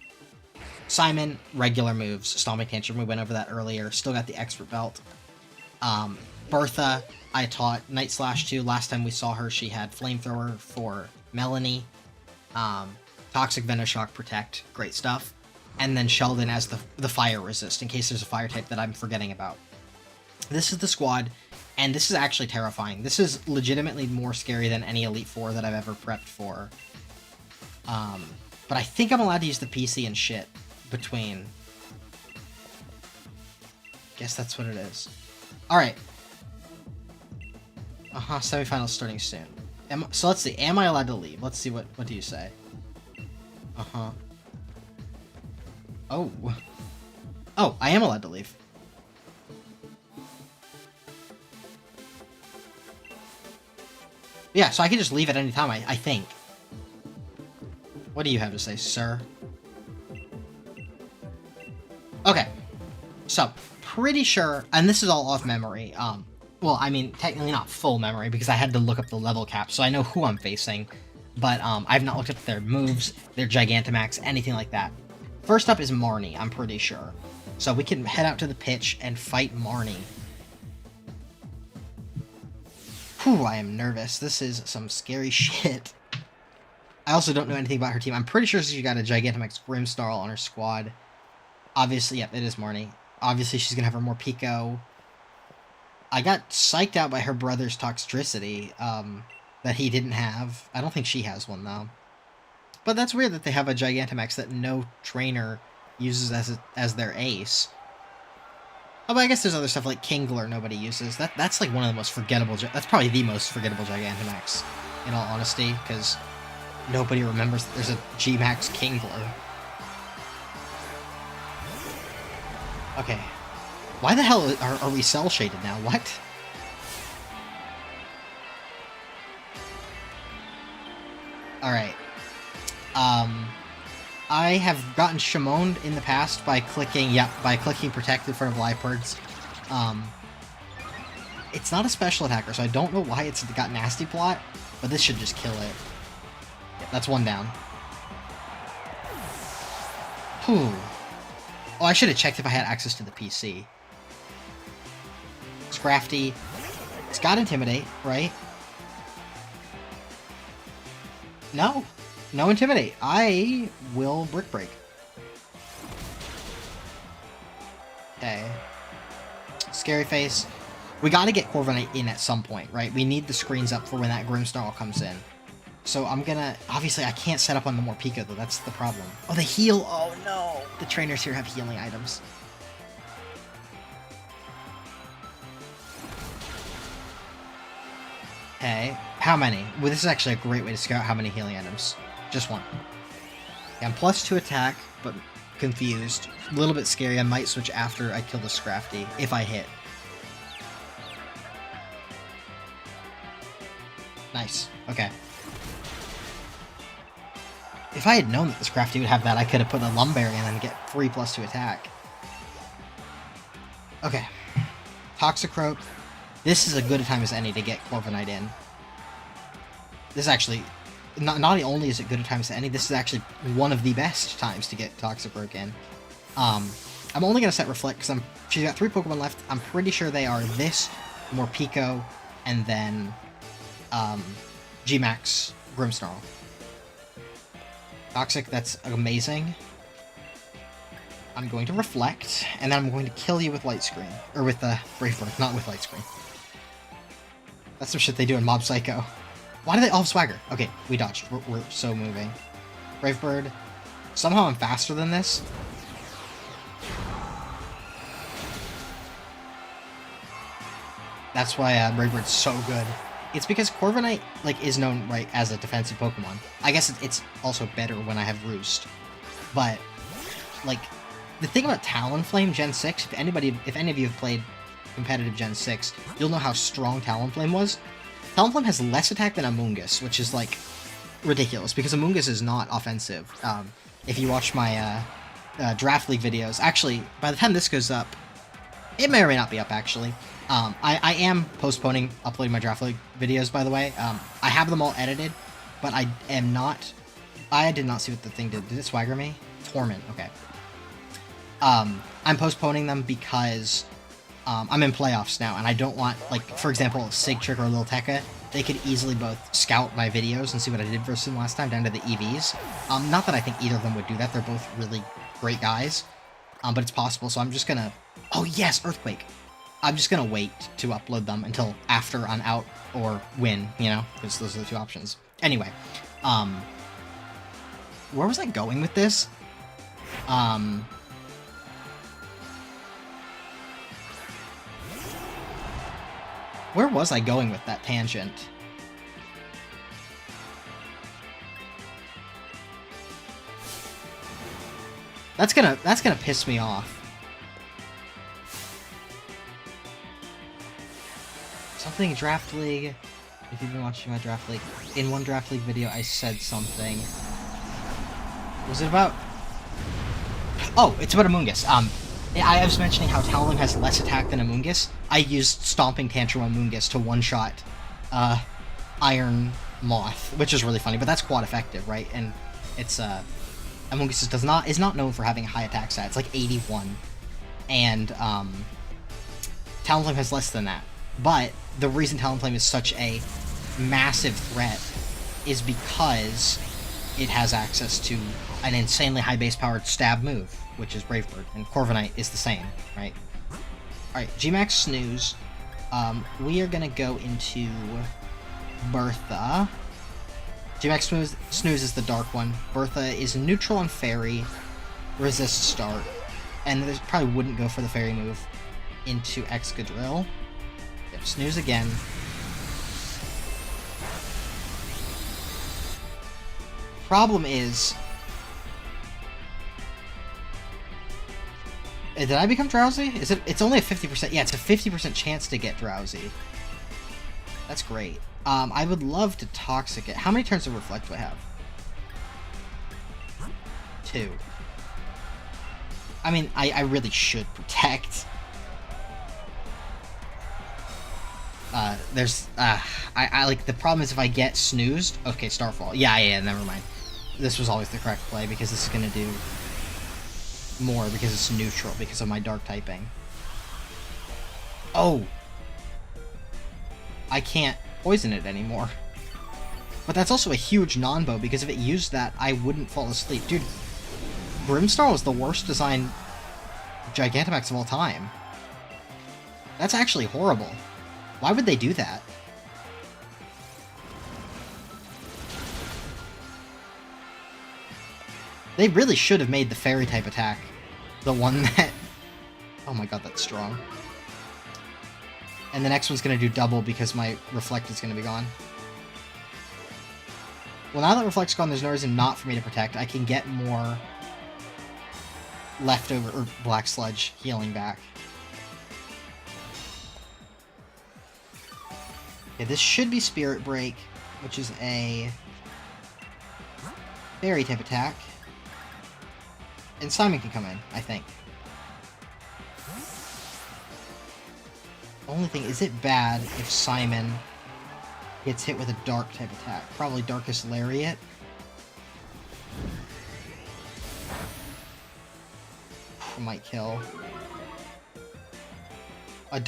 Simon, regular moves. Stomping Tantrum, we went over that earlier. Still got the Expert Belt. Bertha, I taught Night Slash to. Last time we saw her, she had Flamethrower for Melanie. Toxic Venoshock Protect, great stuff. And then Sheldon as the Fire Resist, in case there's a Fire type that I'm forgetting about. This is the squad, and this is actually terrifying. This is legitimately more scary than any Elite Four that I've ever prepped for. But I think I'm allowed to use the PC and shit between. Guess that's what it is. Alright. Semifinals starting soon. So let's see, am I allowed to leave? Let's see, what do you say? Oh. Oh, I am allowed to leave. Yeah, so I can just leave at any time, I think. What do you have to say, sir? Okay. So, pretty sure, and this is all off memory, well, I mean, technically not full memory, because I had to look up the level cap, so I know who I'm facing, but I've not looked up their moves, their Gigantamax, anything like that. First up is Marnie, I'm pretty sure. So we can head out to the pitch and fight Marnie. Whew, I am nervous. This is some scary shit. I also don't know anything about her team. I'm pretty sure she got a Gigantamax Grimmsnarl on her squad. Obviously, yep, it is Marnie. Obviously, she's gonna have her Morpeko. I got psyched out by her brother's Toxtricity, that he didn't have. I don't think she has one, though. But that's weird that they have a Gigantamax that no trainer uses as their ace. Oh, but I guess there's other stuff like Kingler nobody uses. That's like one of the most forgettable... That's probably the most forgettable Gigantamax, in all honesty, because nobody remembers that there's a G-Max Kingler. Okay. Why the hell are we cell-shaded now? What? Alright. I have gotten Shamoned in the past by clicking Protect in front of Liepard's. It's not a special attacker, so I don't know why it's got Nasty Plot, but this should just kill it. Yep, that's one down. Whew. Oh, I should have checked if I had access to the PC. It's crafty. It's got Intimidate, right? No. No Intimidate. I will Brick Break. Okay. Scary Face. We gotta get Corviknight in at some point, right? We need the screens up for when that Grimmsnarl comes in. So I'm gonna... Obviously, I can't set up on the Morpeko, though. That's the problem. Oh, they heal! Oh, no! The trainers here have healing items. Okay. How many? Well, this is actually a great way to scout how many healing items. Just one. Okay, I'm +2 attack, but confused. A little bit scary. I might switch after I kill the Scrafty, if I hit. Nice. Okay. If I had known that the Scrafty would have that, I could have put a Lumberry in and get 3 +2 attack. Okay. Toxicroak. This is a good time as any to get Corviknight in. This is actually... Not only is it good a time as any, this is actually one of the best times to get Toxicroak in. I'm only going to set Reflect because she's got 3 Pokemon left. I'm pretty sure they are this, Morpeko, and then G-Max Grimmsnarl. Toxic, that's amazing. I'm going to Reflect, and then I'm going to kill you with Light Screen. Or with Brave Bird, not with Light Screen. That's some shit they do in Mob Psycho. Why do they all have Swagger? Okay, we dodged. We're so moving. Brave Bird. Somehow I'm faster than this. That's why Brave Bird's so good. It's because Corviknight, like, is known, right, as a defensive Pokemon. I guess it's also better when I have Roost. But, like, the thing about Talonflame Gen 6, if any of you have played competitive Gen 6, you'll know how strong Talonflame was. Talonflame has less attack than Amoonguss, which is, like, ridiculous, because Amoonguss is not offensive. If you watch my Draft League videos, actually, by the time this goes up, it may or may not be up, actually. I am postponing uploading my Draft League videos, by the way. I have them all edited, but I am not... I did not see what the thing did. Did it swagger me? Torment, okay. I'm postponing them because I'm in playoffs now, and I don't want, like, for example, Sigtrick or Lil Tekka, they could easily both scout my videos and see what I did versus them last time down to the EVs. Not that I think either of them would do that. They're both really great guys, but it's possible, so I'm just gonna... Oh, yes! Earthquake! I'm just gonna wait to upload them until after I'm out or win, you know? Because those are the two options. Anyway, where was I going with this? Where was I going with that tangent? That's gonna piss me off. Something Draft League. If you've been watching my Draft League, in one Draft League video I said something. Was it about? Oh, it's about Amoonguss. I was mentioning how Talonflame has less attack than Amoonguss. I used Stomping Tantrum Amoonguss to one-shot Iron Moth, which is really funny, but that's quad effective, right? And it's Amoonguss is not known for having a high attack stat. It's like 81, and Talonflame has less than that. But the reason Talonflame is such a massive threat is because it has access to an insanely high base powered stab move, which is Brave Bird, and Corviknight is the same, right? Alright, Gmax Snooze. We are gonna go into Bertha. Gmax Snooze is the dark one. Bertha is neutral on Fairy, resist start, and there probably wouldn't go for the Fairy move into Excadrill. Yep, Snooze again. Problem is... Did I become drowsy? Is it? It's only a 50%. Yeah, it's a 50% chance to get drowsy. That's great. I would love to Toxic it. How many turns of Reflect do I have? 2. I mean, I really should Protect. I like, the problem is if I get snoozed... Okay, Starfall. Yeah, never mind. This was always the correct play, because this is gonna do more because it's neutral, because of my dark typing. Oh! I can't poison it anymore. But that's also a huge non-bow, because if it used that, I wouldn't fall asleep. Dude, Brimstar was the worst designed Gigantamax of all time. That's actually horrible. Why would they do that? They really should have made the Fairy type attack the one that... Oh my god, that's strong. And the next one's going to do double because my Reflect is going to be gone. Well, now that Reflect's gone, there's no reason not for me to Protect. I can get more leftover, or Black Sludge healing back. Okay, this should be Spirit Break, which is a Fairy type attack. And Simon can come in, I think. Only thing, is it bad if Simon gets hit with a Dark type attack? Probably Darkest Lariat. Might kill. I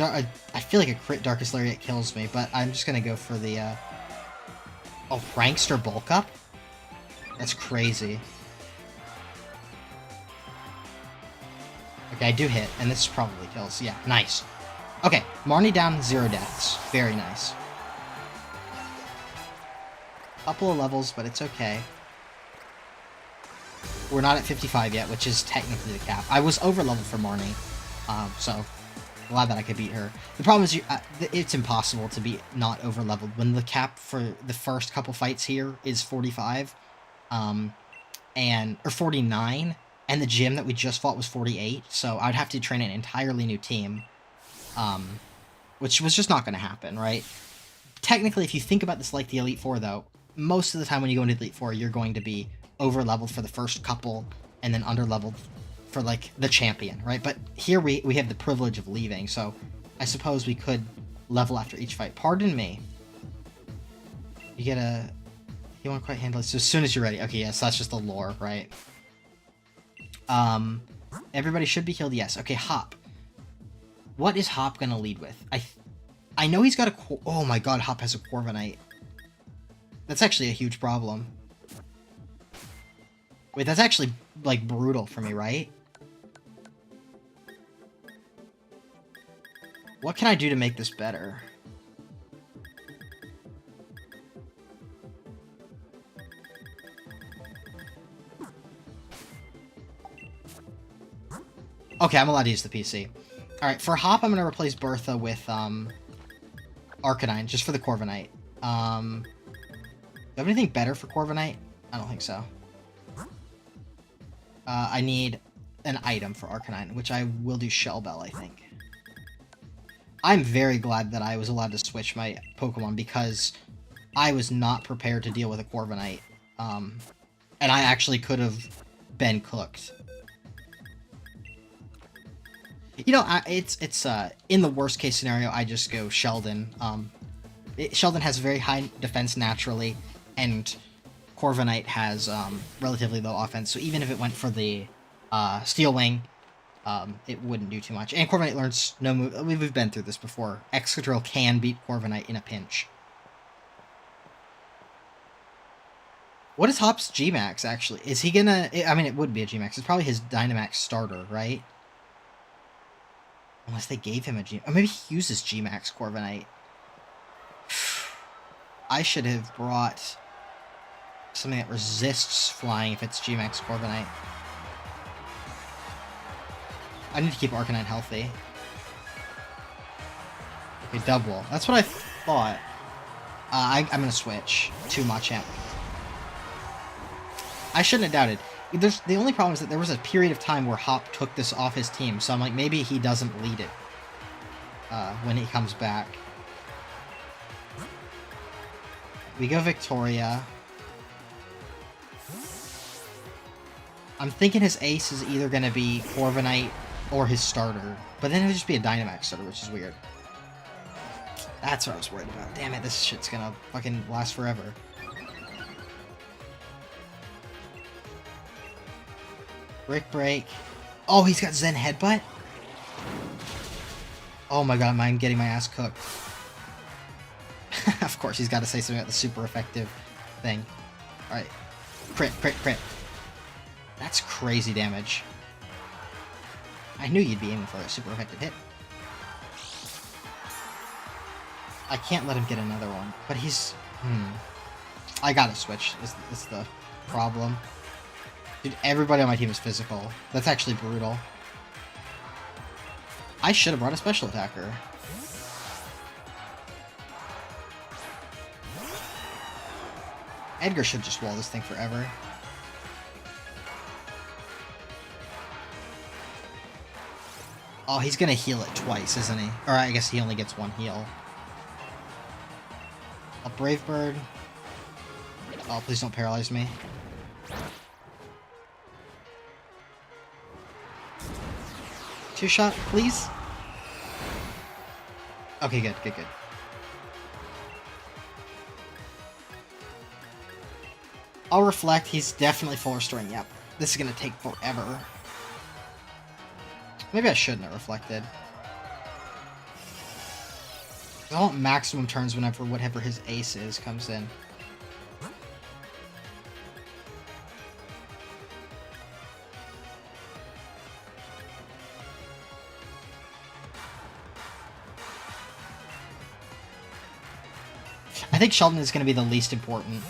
feel like a crit Darkest Lariat kills me, but I'm just gonna go for the, Oh, Prankster Bulk Up? That's crazy. Okay, I do hit, and this probably kills. Yeah, nice. Okay, Marnie down, 0 deaths. Very nice. Couple of levels, but it's okay. We're not at 55 yet, which is technically the cap. I was over-leveled for Marnie, so glad that I could beat her. The problem is, it's impossible to be not over-leveled when the cap for the first couple fights here is 45, or 49, and the gym that we just fought was 48, so I'd have to train an entirely new team, which was just not going to happen, right? Technically, if you think about this like the Elite Four, though, most of the time when you go into Elite Four, you're going to be over-leveled for the first couple, and then under-leveled for, like, the champion, right? But here we have the privilege of leaving, so I suppose we could level after each fight. Pardon me. You get a... You won't quite handle it so as soon as you're ready. Okay, yes, that's just the lore, right? Everybody should be healed, yes. Okay, Hop. What is Hop gonna lead with? I know he's got a... Oh my god, Hop has a Corviknight. That's actually a huge problem. Wait, that's actually, like, brutal for me, right? What can I do to make this better? Okay, I'm allowed to use the PC. Alright, for Hop, I'm going to replace Bertha with, Arcanine, just for the Corviknight. Do you have anything better for Corviknight? I don't think so. I need an item for Arcanine, which I will do Shell Bell, I think. I'm very glad that I was allowed to switch my Pokemon, because I was not prepared to deal with a Corviknight. And I actually could have been cooked. You know, it's in the worst case scenario, I just go Sheldon. Sheldon has very high defense naturally, and Corviknight has relatively low offense, so even if it went for the Steel Wing, it wouldn't do too much. And Corviknight learns no move. We've been through this before. Excadrill can beat Corviknight in a pinch. What is Hop's G-Max, actually? Is he gonna... I mean, it would be a G-Max. It's probably his Dynamax starter, right? Unless they gave him a G... Or maybe he uses G-Max Corviknight. I should have brought something that resists flying if it's G-Max Corviknight. I need to keep Arcanine healthy. Okay, double. That's what I thought. I'm gonna switch to Machamp. I shouldn't have doubted. The only problem is that there was a period of time where Hop took this off his team, so I'm like, maybe he doesn't lead it when he comes back. We go Victoria. I'm thinking his ace is either going to be Corviknight or his starter, but then it would just be a Dynamax starter, which is weird. That's what I was worried about. Damn it, this shit's gonna fucking last forever. Brick Break. Oh, he's got Zen Headbutt? Oh my god, I'm getting my ass cooked. Of course, he's got to say something about the super effective thing. Alright. Crit, crit, crit. That's crazy damage. I knew you'd be aiming for a super effective hit. I can't let him get another one, but he's... I gotta switch, is the problem. Dude, everybody on my team is physical. That's actually brutal. I should have brought a special attacker. Edgar should just wall this thing forever. Oh, he's gonna heal it twice, isn't he? Or I guess he only gets one heal. A Brave Bird. Oh, please don't paralyze me. Two-shot, please? Okay, good, good, good. I'll reflect. He's definitely full restoring. Yep. This is going to take forever. Maybe I shouldn't have reflected. I want maximum turns whenever whatever his ace is comes in. I think Sheldon is going to be the least important.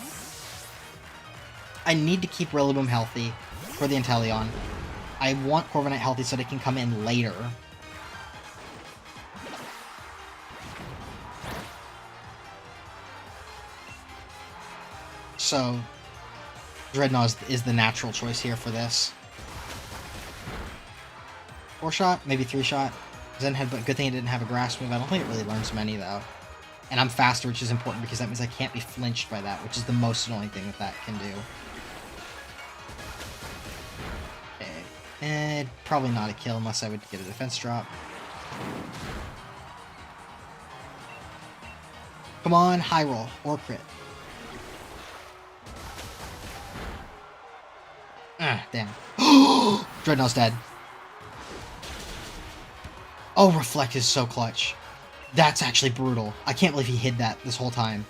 I need to keep Rillaboom healthy for the Inteleon. I want Corviknight healthy so they can come in later. So, Dreadnought is the natural choice here for this. 4-shot, maybe 3-shot. Zen Headbutt, good thing it didn't have a Grass move. I don't think it really learns many, though. And I'm faster, which is important because that means I can't be flinched by that, which is the most annoying thing that can do. Okay. And probably not a kill unless I would get a defense drop. Come on, high roll or crit. Ah, damn. Dreadnought's dead. Oh, Reflect is so clutch. That's actually brutal. I can't believe he hid that this whole time.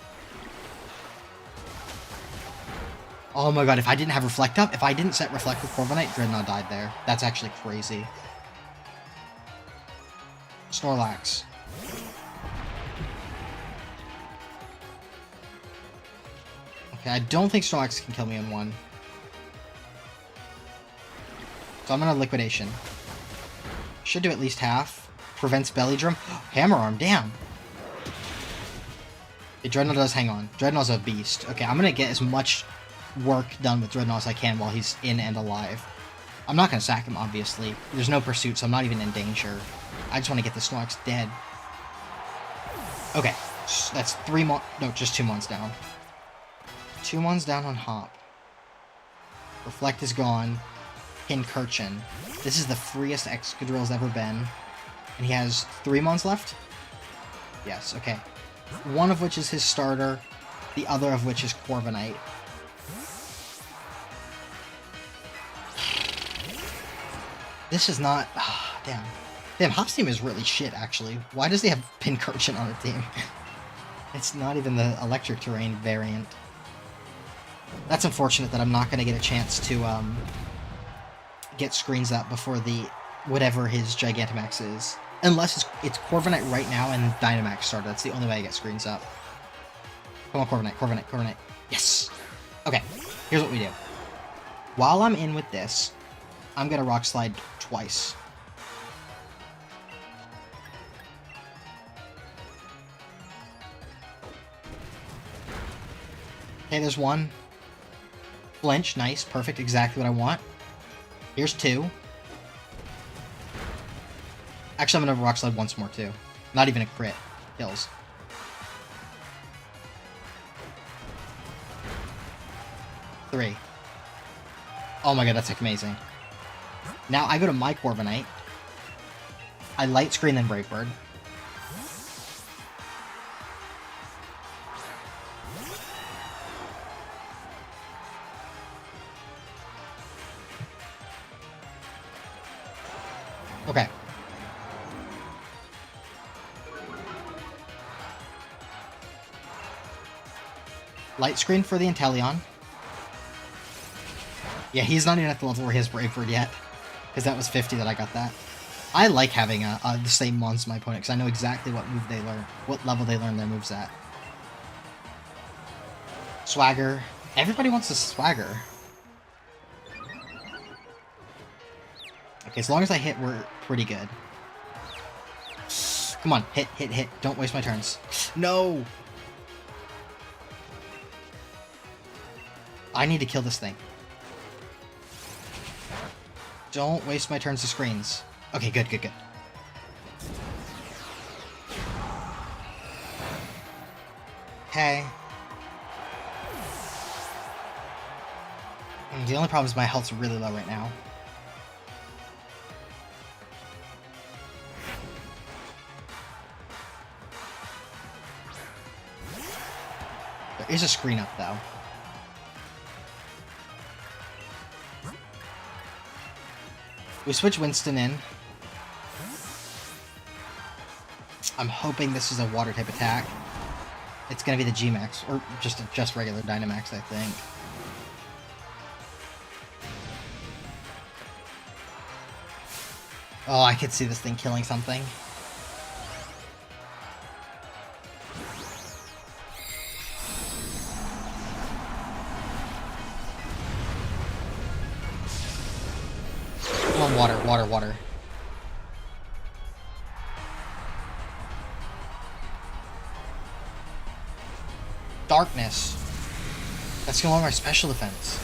Oh my god, if I didn't have Reflect up, if I didn't set Reflect with Corviknight, Dreadnought died there. That's actually crazy. Snorlax. Okay, I don't think Snorlax can kill me in one. So I'm gonna Liquidation. Should do at least half. Prevents Belly Drum. Hammer Arm, damn. Okay, Dreadnought does hang on. Dreadnought's a beast. Okay, I'm gonna get as much work done with Dreadnought as I can while he's in and alive. I'm not gonna sack him, obviously. There's no pursuit, so I'm not even in danger. I just want to get the Snorlax dead. Okay, that's 3 months. No, just 2 months down. 2 months down on Hop. Reflect is gone. Pincurchin. This is the freest Excadrill's ever been. And he has 3 months left? Yes, okay. One of which is his starter, the other of which is Corviknight. This is not... Damn. Damn, Hop's team is really shit, actually. Why does he have Pincurchin on the team? It's not even the electric terrain variant. That's unfortunate that I'm not going to get a chance to, get screens up before the... whatever his Gigantamax is. Unless it's Corviknight right now and Dynamax started. That's the only way I get screens up. Come on, Corviknight, Corviknight, Corviknight. Yes! Okay, here's what we do. While I'm in with this, I'm going to Rock Slide twice. Okay, there's one. Flinch, nice, perfect, exactly what I want. Here's two. Actually, I'm gonna Rock Slide once more, too. Not even a crit. Kills. Three. Oh my god, that's amazing. Now I go to my Corviknight. I Light Screen, then Brave Bird. Okay. Light Screen for the Inteleon. Yeah, he's not even at the level where he has Brave Bird yet. Because that was 50 that I got that. I like having the same mons as my opponent, because I know exactly what move they learn, what level they learn their moves at. Swagger. Everybody wants a Swagger. Okay, as long as I hit, we're pretty good. Come on, hit, hit, hit. Don't waste my turns. No! I need to kill this thing. Don't waste my turns to screens. Okay, good, good, good. Okay. The only problem is my health's really low right now. There is a screen up, though. We switch Winston in. I'm hoping this is a water-type attack. It's gonna be the G-Max, or just regular Dynamax, I think. Oh, I could see this thing killing something. Come on, water, water, water. Darkness. That's gonna lower my special defense.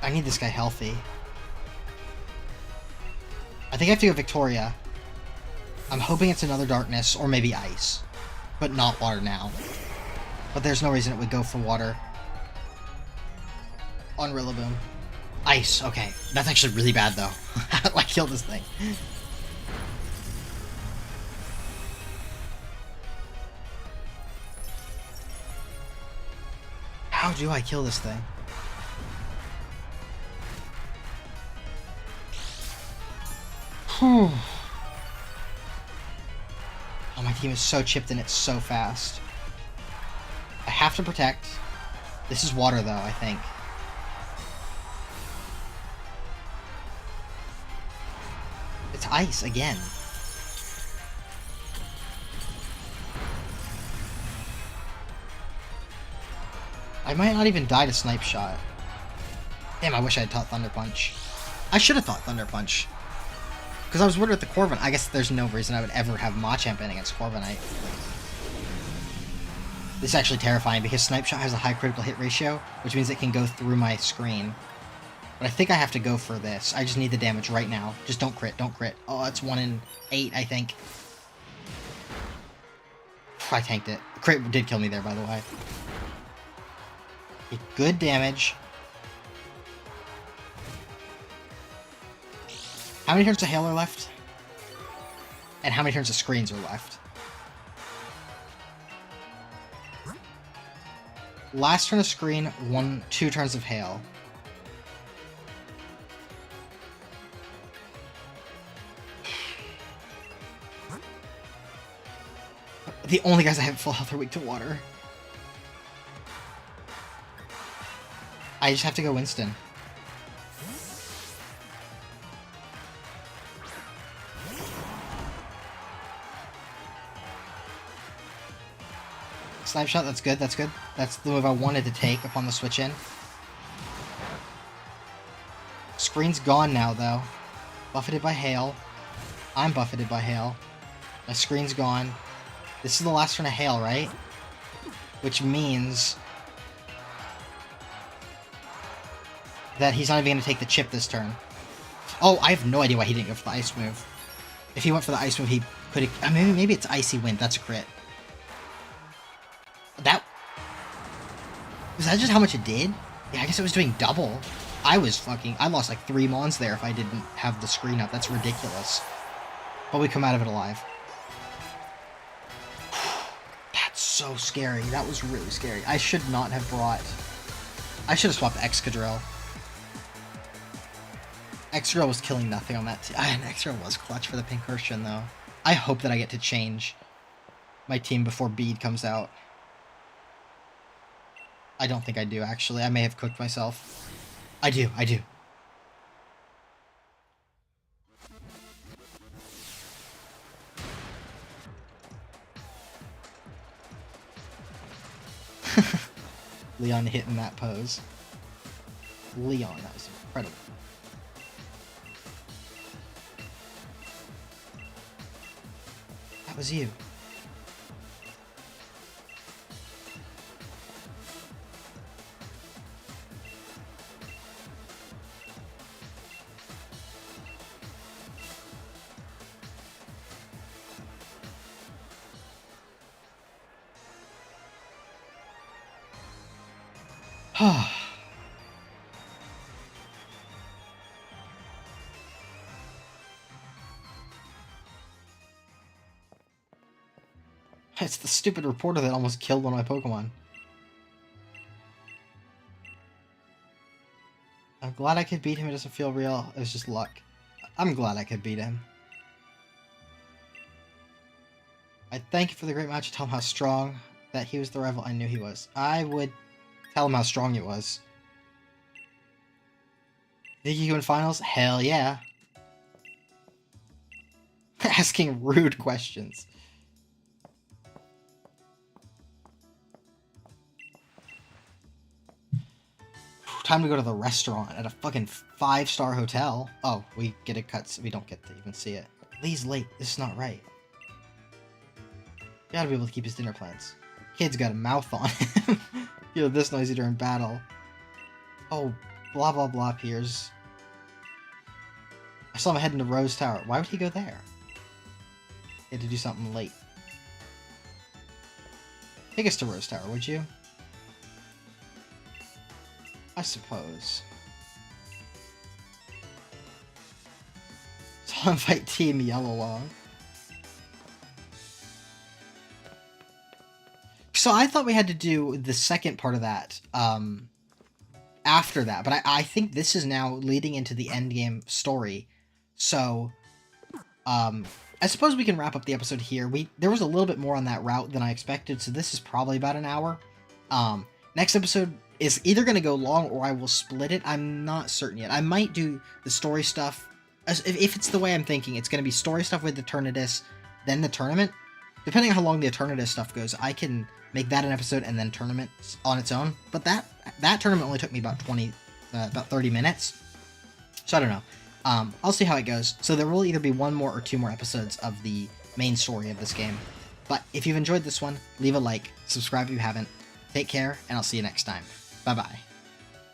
I need this guy healthy. I think I have to go Victoria. I'm hoping it's another darkness, or maybe ice. But not water now. But there's no reason it would go for water. On Rillaboom. Ice, okay. That's actually really bad, though. How do I kill this thing? How do I kill this thing? Whew. Oh, my team is so chipped and it's so fast. I have to protect. This is water, though, I think. It's ice again. I might not even die to Snipe Shot. Damn, I wish I had taught Thunder Punch. I should have thought Thunder Punch. Because I was worried with the Corviknight. I guess there's no reason I would ever have Machamp in against Corviknight. This is actually terrifying because Snipe Shot has a high critical hit ratio, which means it can go through my screen. But I think I have to go for this. I just need the damage right now. Just don't crit, don't crit. Oh, it's 1 in 8, I think. I tanked it. The crit did kill me there, by the way. Good damage. How many turns of Hail are left? And how many turns of Screens are left? Last turn of screen, 2 turns of hail. The only guys I have full health are weak to water. I just have to go Winston. Snipe shot, that's good, that's good. That's the move I wanted to take upon the switch in. Screen's gone now, though. Buffeted by hail. I'm buffeted by hail. My screen's gone. This is the last turn of hail, right? Which means that he's not even going to take the chip this turn. Oh, I have no idea why he didn't go for the ice move. If he went for the ice move, he could have... I mean, maybe it's Icy Wind. That's a crit. That... Was that just how much it did? Yeah, I guess it was doing double. I lost like 3 mons there if I didn't have the screen up. That's ridiculous. But we come out of it alive. That's so scary. That was really scary. I should not have brought... I should have swapped Excadrill. Excadrill was killing nothing on that team. And Excadrill was clutch for the Pincursion, though. I hope that I get to change my team before Bead comes out. I don't think I do, actually. I may have cooked myself. I do. Leon hitting that pose. Leon, that was incredible. That was you. It's the stupid reporter that almost killed one of my Pokemon. I'm glad I could beat him. It doesn't feel real. It was just luck. I'm glad I could beat him. I thank you for the great match. Tell him how strong that he was the rival I knew he was. I would tell him how strong it was. Think you go in finals? Hell yeah. Asking rude questions. Time to go to the restaurant at a fucking 5-star hotel. Oh, we get a cut. We don't get to even see it. Lee's late. This is not right. Gotta be able to keep his dinner plans. Kid's got a mouth on him. You know, this noisy during battle. Oh, blah blah blah Piers. I saw him heading to Rose Tower. Why would he go there? He had to do something late. Take us to Rose Tower, would you? I suppose. So I'll invite Team Yellow along. So I thought we had to do the second part of that after that, but I think this is now leading into the endgame story. So I suppose we can wrap up the episode here. There was a little bit more on that route than I expected, so this is probably about an hour. Next episode is either going to go long or I will split it. I'm not certain yet. I might do the story stuff. If it's the way I'm thinking, it's going to be story stuff with Eternatus, then the tournament. Depending on how long the Eternatus stuff goes, I can make that an episode and then tournament on its own. But that tournament only took me about 30 minutes. So I don't know. I'll see how it goes. So there will either be 1 more or 2 more episodes of the main story of this game. But if you've enjoyed this one, leave a like, subscribe if you haven't. Take care, and I'll see you next time. Bye-bye.